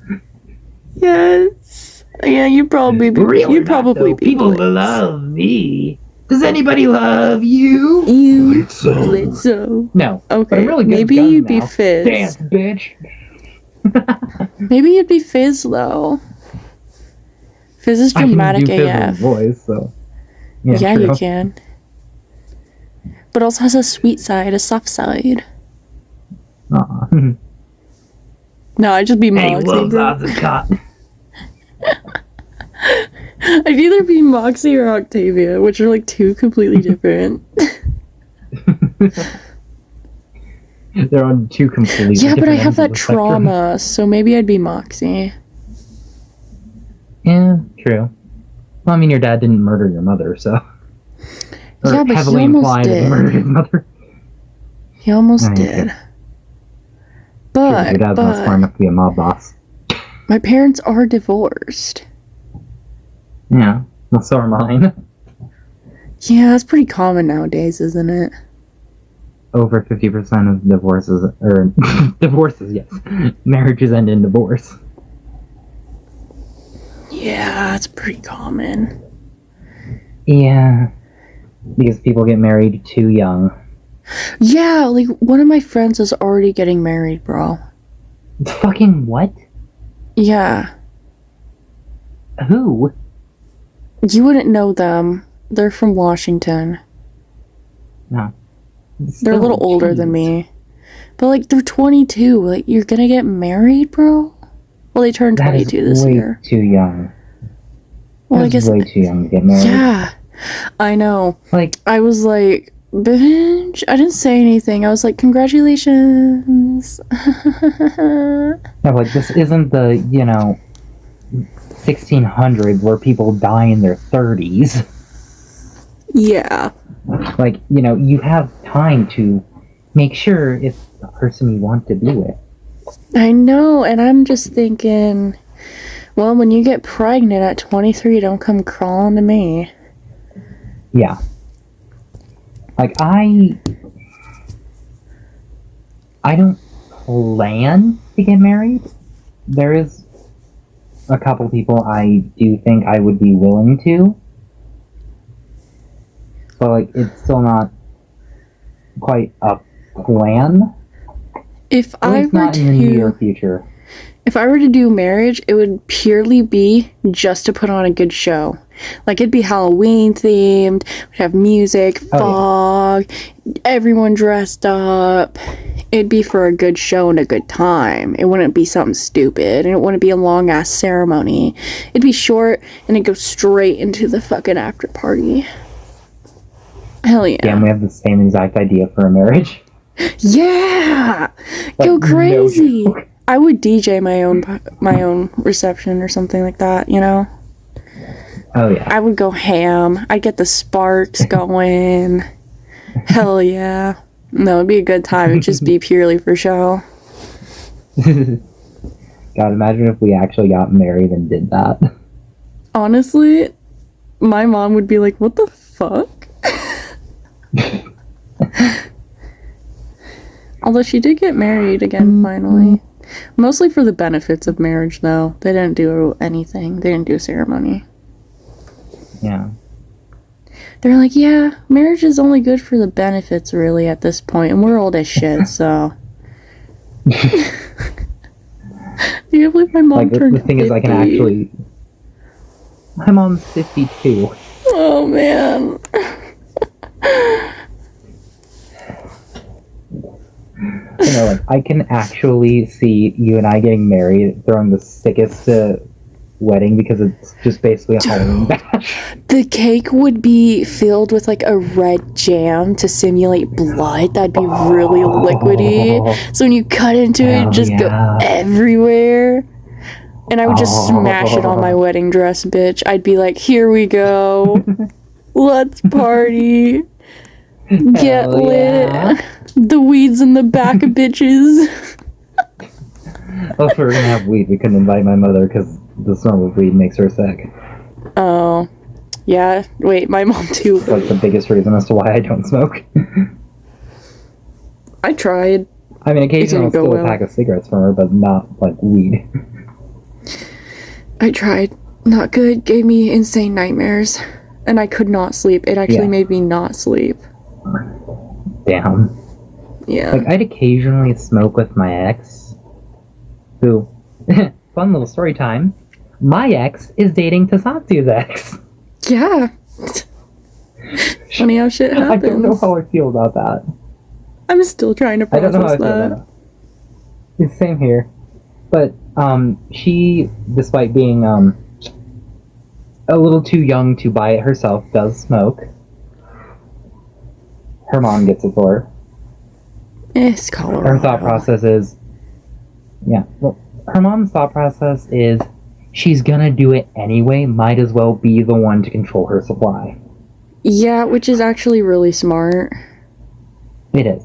Yes. Yeah, you'd probably be. Really You'd not, probably though. be People Blitz. love me. Does anybody love you? You. So, Blitzo. No. But Okay. I'm really good Maybe at guns you'd be now. Fizz. Dance, bitch. Maybe you'd be Fizz though. Fizz is I can dramatic do Fizzle's AF. voice, so. Yeah, true. you can. But also has a sweet side, a soft side. Aw. No, I'd just be Hey, Moxie, loves bro. odds of cotton. I'd either be Moxie or Octavia, which are like two completely different. They're on two completely Yeah, but I different have ends of that the spectrum. trauma, so maybe I'd be Moxie. Yeah, true. Well, I mean, your dad didn't murder your mother, so. Or Yeah, but he heavily almost implied that he did. murdered his mother. He almost I mean, did. True, But, your dad's not smart enough to be a mob boss. my parents are divorced. Yeah, well, so are mine. Yeah, that's pretty common nowadays, isn't it? Over 50% of divorces, or divorces, yes. Marriages end in divorce. Yeah, it's pretty common. Yeah. Because people get married too young. Yeah, like one of my friends is already getting married, bro. Fucking what? Yeah. Who? You wouldn't know them. They're from Washington. No. They're a little older than me. But like they're 22. Like you're gonna get married, bro? Well, they turned That is 22 this way year. too young. Well, I That's guess way too young to get married. yeah. I know. Like, I was like, bitch. I didn't say anything. I was like, congratulations. no, like this isn't the, 1600s where people die in their 30s. Yeah. Like, you have time to make sure it's the person you want to be with. I know, and I'm just thinking, well, when you get pregnant at 23, don't come crawling to me. Yeah. Like, I don't plan to get married. There is a couple people I do think I would be willing to. But, like, it's still not quite a plan. If At I least were not in the near to, future. if I were to do marriage, it would purely be just to put on a good show. Like it'd be Halloween themed. We'd have music, Oh, fog, everyone dressed up. It'd be for a good show and a good time. It wouldn't be something stupid, and it wouldn't be a long ass ceremony. It'd be short, and it'd go straight into the fucking after party. Hell yeah! Yeah, and we have the same exact idea for a marriage. Yeah, Like, go no crazy. joke. I would DJ my own reception or something like that. You know, Oh, yeah. I would go ham. I'd get the sparks going. Hell yeah! No, it'd be a good time. It'd just be purely for show. God, imagine if we actually got married and did that. Honestly, my mom would be like, "What the fuck?" Although she did get married again finally. Mostly for the benefits of marriage, though. They didn't do anything. They didn't do a ceremony. Yeah. They're like, yeah, marriage is only good for the benefits, really, at this point, and we're old as shit, so. Do you believe my mom Like, the turned thing is, I can 50? actually... My mom's 52. Oh, man. Like, I can actually see you and I getting married, throwing the sickest wedding because it's just basically a Halloween bash. The cake would be filled with like a red jam to simulate blood. That'd be really liquidy. So when you cut into it, Hell it'd just go yeah. everywhere. And I would just smash it on my wedding dress, bitch. I'd be like, here we go. Let's party. Get Hell lit. yeah. The weed's in the back of bitches. Oh, if we were gonna have weed, we couldn't invite my mother because the smell of weed makes her sick. Oh. Yeah. Wait, my mom too. It's like the biggest reason as to why I don't smoke. I tried. I mean, occasionally I'll didn't go steal a well. pack of cigarettes from her, but not like weed. I tried. Not good. Gave me insane nightmares. And I could not sleep. It actually Yeah. made me not sleep. Damn. Yeah. Like, I'd occasionally smoke with my ex, who, fun little story time, my ex is dating Tasatsu's ex. Yeah. Funny how shit happens. I don't know how I feel about that. I'm still trying to I don't know how I process feel that. about that. It's same here. But, she, despite being, a little too young to buy it herself, does smoke. Her mom gets it for her. It's Colorado. Her thought process is, yeah, well, her mom's thought process is, she's gonna do it anyway, might as well be the one to control her supply. Yeah, which is actually really smart. It is.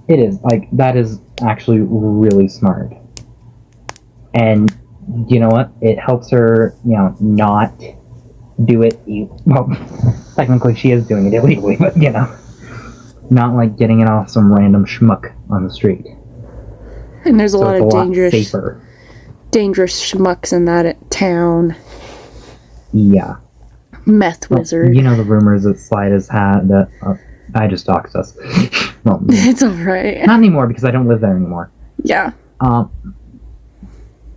It is. Like, that is actually really smart. And, you know what? It helps her, not do it, well, technically she is doing it illegally, but, not like getting it off some random schmuck on the street. And there's a So lot it's of a lot dangerous safer. schmucks in that town. Yeah. Meth wizard. You know the rumors that Slide has had that I just doxed us. Well, It's alright. not anymore because I don't live there anymore. Yeah.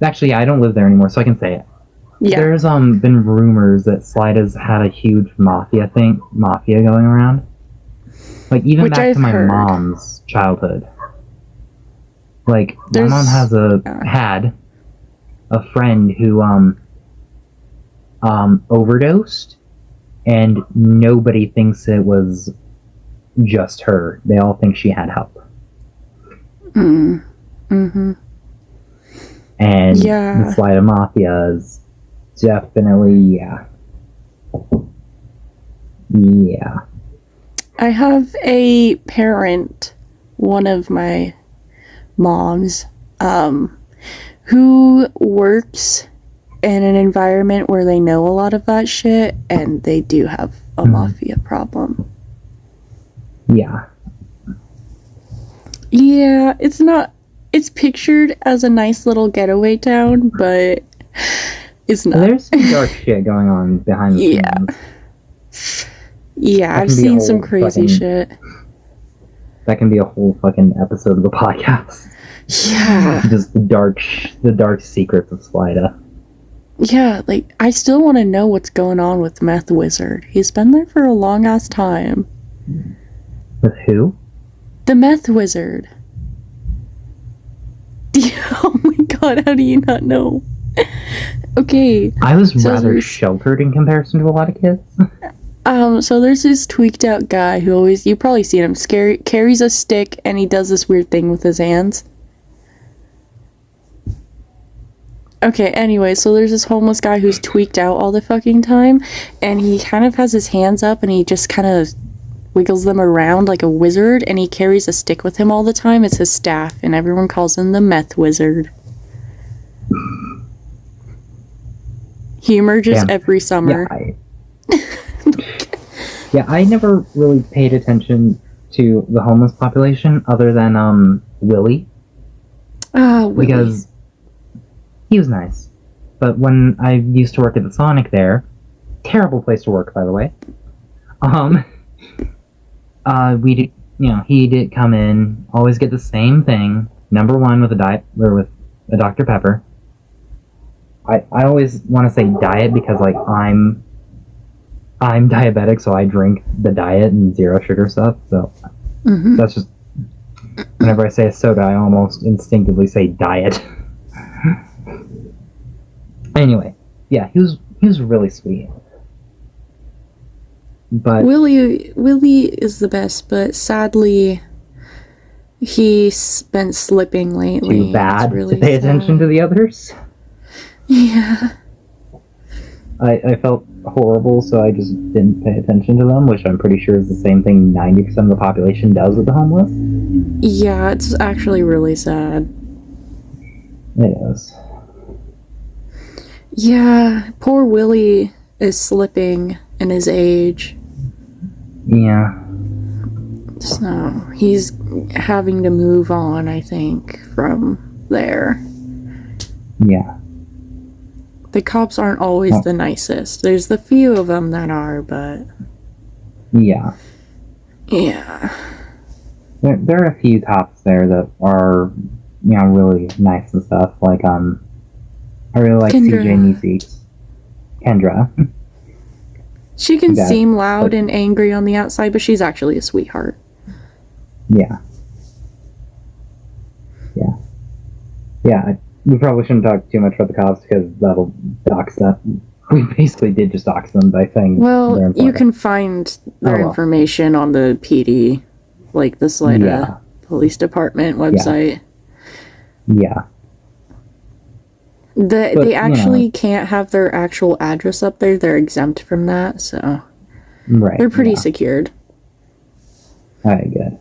Actually, yeah, I don't live there anymore, so I can say it. Yeah. There's been rumors that Slide has had a huge mafia going around. Like even Which back I've to my heard. mom's childhood. Like There's- my mom had a friend who overdosed, and nobody thinks it was just her. They all think she had help. Mm-hmm. And Yeah. the Slide of Mafia is definitely, yeah. Yeah. I have a parent, one of my moms, who works in an environment where they know a lot of that shit, and they do have a mafia problem. Yeah. Yeah, it's pictured as a nice little getaway town, but it's not. There's some dark shit going on behind the Yeah. scenes. Yeah, That I've can be a seen some whole crazy fucking- shit. That can be a whole fucking episode of the podcast. Yeah. Just the dark secrets of Slida. Yeah, like, I still want to know what's going on with Meth Wizard. He's been there for a long ass time. With who? The Meth Wizard. Oh my god, how do you not know? Okay, I was So rather there's- sheltered in comparison to a lot of kids. so there's this tweaked out guy who always, you've probably seen him, carries a stick and he does this weird thing with his hands. Okay, anyway, so there's this homeless guy who's tweaked out all the fucking time, and he kind of has his hands up and he just kind of wiggles them around like a wizard, and he carries a stick with him all the time. It's his staff, and everyone calls him the Meth Wizard. He emerges Damn. every summer. Yeah, I never really paid attention to the homeless population other than Willie, Willie. because he was nice. But when I used to work at the Sonic there, terrible place to work, by the way. We did, he did come in, always get the same thing. Number one with with a Dr. Pepper. I always want to say diet because like I'm diabetic, so I drink the diet and zero sugar stuff. So Mhm. that's just whenever I say a soda, I almost instinctively say diet. Anyway, yeah, he was really sweet. But Willie is the best, but sadly, he's been slipping lately. too bad It's really to pay attention sad. to the others. Yeah. I felt horrible, so I just didn't pay attention to them, which I'm pretty sure is the same thing 90% of the population does with the homeless. Yeah, it's actually really sad. It is. Yeah, poor Willie is slipping in his age. Yeah. So he's having to move on, I think, from there. Yeah. The cops aren't always Oh. the nicest. There's the few of them that are, but Yeah. yeah. There are a few cops there that are, really nice and stuff. Like, I really like Kendra. CJ Meeseeks. Kendra. She can Yeah, seem loud but- and angry on the outside, but she's actually a sweetheart. Yeah. Yeah. Yeah, we probably shouldn't talk too much about the cops because that'll dox them. We basically did just dox them by saying they're Well, in you Florida. can find their Oh, well. information on the PD, like the Salida Yeah. Police Department website. Yeah. But, They actually can't have their actual address up there. They're exempt from that, so Right. they're pretty yeah. secured. Alright, good.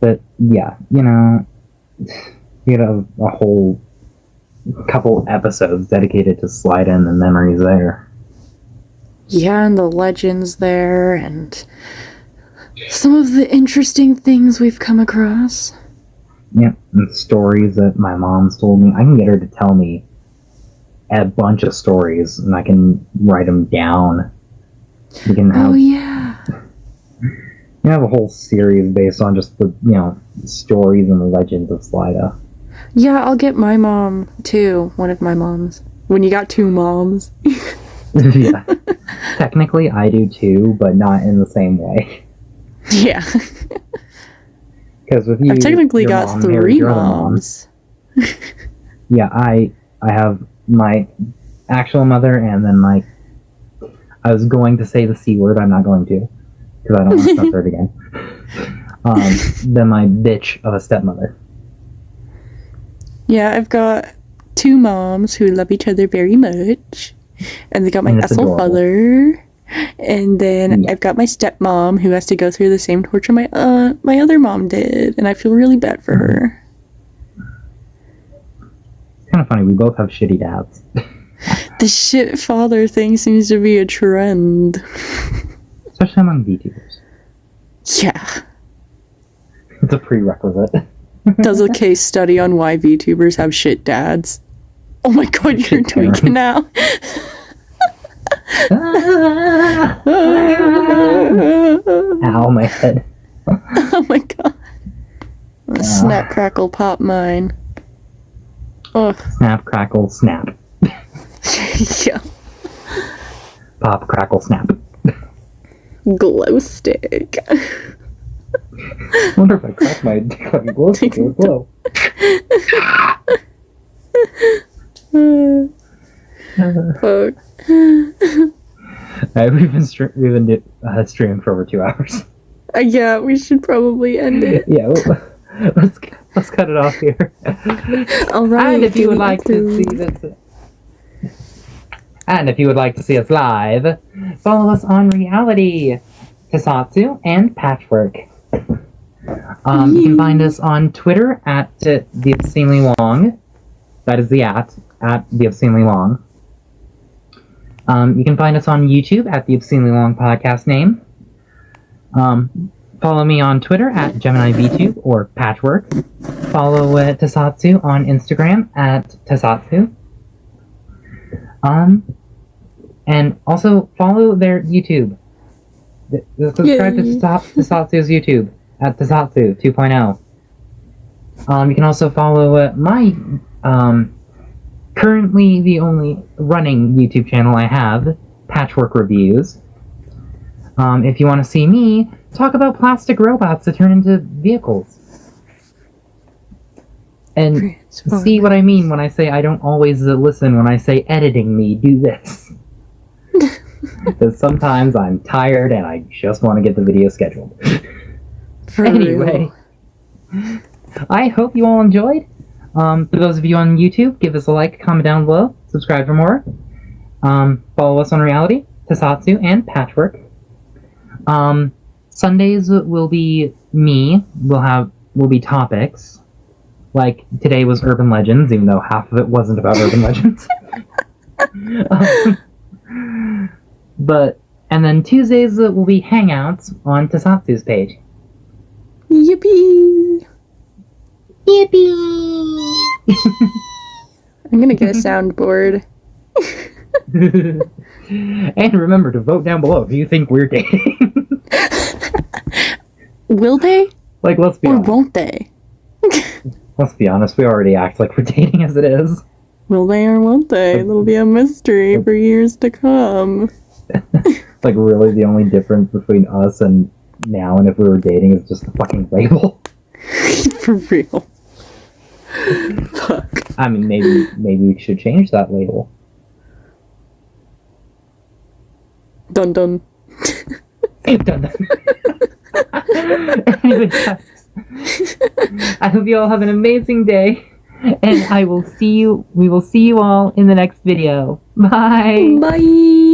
But, yeah, we had a whole couple episodes dedicated to Slide In and memories there. Yeah, and the legends there, and some of the interesting things we've come across. Yeah, and stories that my mom's told me. I can get her to tell me a bunch of stories, and I can write them down. We can have, Oh yeah. we have a whole series based on just the, stories and the legends of Slida. Yeah, I'll get my mom too. One of my moms. When you got two moms. Yeah. Technically, I do too, but not in the same way. Yeah. Because with you, I've technically your got mom, three Harry, your other mom, moms. yeah, I have my actual mother, and then I was going to say the C word. I'm not going to, because I don't want to stutter it again. Then my bitch of a stepmother. Yeah, I've got two moms who love each other very much. And they got my And it's asshole adorable. father. And then Yeah. I've got my stepmom who has to go through the same torture my other mom did. And I feel really bad for her. It's kind of funny. We both have shitty dads. The shit father thing seems to be a trend. Especially among VTubers. Yeah. It's a prerequisite. Does a case study on why VTubers have shit dads. Oh my god, you're Shit parents. tweaking now. Ow, my head. Oh my god. Snap, crackle, pop mine. Ugh. Snap, crackle, snap. Yeah. Pop, crackle, snap. Glow stick. I wonder if I crack my dick like a glow stick, it would glow. Fuck. We've been streaming for over 2 hours. Yeah, we should probably end it. Yeah, let's cut it off here. Alright. And if you would like to see this, and if you would like to see us live, follow us on Reality, Tasatsu, and Patchwork. You can find us on Twitter at the obscenely long. That is the at the obscenely long. You can find us on YouTube at the obscenely long podcast name. Follow me on Twitter at GeminiVTube or Patchwork. Follow Tasatsu on Instagram at Tasatsu. And also follow their YouTube. Subscribe to Yay. Tasatsu's YouTube at Tasatsu 2.0. You can also follow my currently the only running YouTube channel I have, Patchwork Reviews. If you want to see me talk about plastic robots that turn into vehicles. And see what I mean when I say I don't always listen when I say editing me, do this. Because sometimes I'm tired and I just want to get the video scheduled. Anyway, I hope you all enjoyed. For those of you on YouTube, give us a like, comment down below, subscribe for more. Follow us on Reality, Tasatsu, and Patchwork. Sundays will be me. Will be topics. Like today was Urban Legends, even though half of it wasn't about Urban Legends. And then Tuesdays will be Hangouts on Tasatsu's page. Yippee! Yippee! I'm gonna get a soundboard. And remember to vote down below if you think we're dating. Will they? Like, let's be Or honest. won't they? Let's be honest, we already act like we're dating as it is. Will they or won't they? It'll be a mystery for years to come. Like, really, the only difference between us and now and if we were dating is just the fucking label. For real. Fuck. I mean, maybe we should change that label. Dun dun. Dun, dun. Anyway, guys, I hope you all have an amazing day, and we will see you all in the next video. Bye! Bye!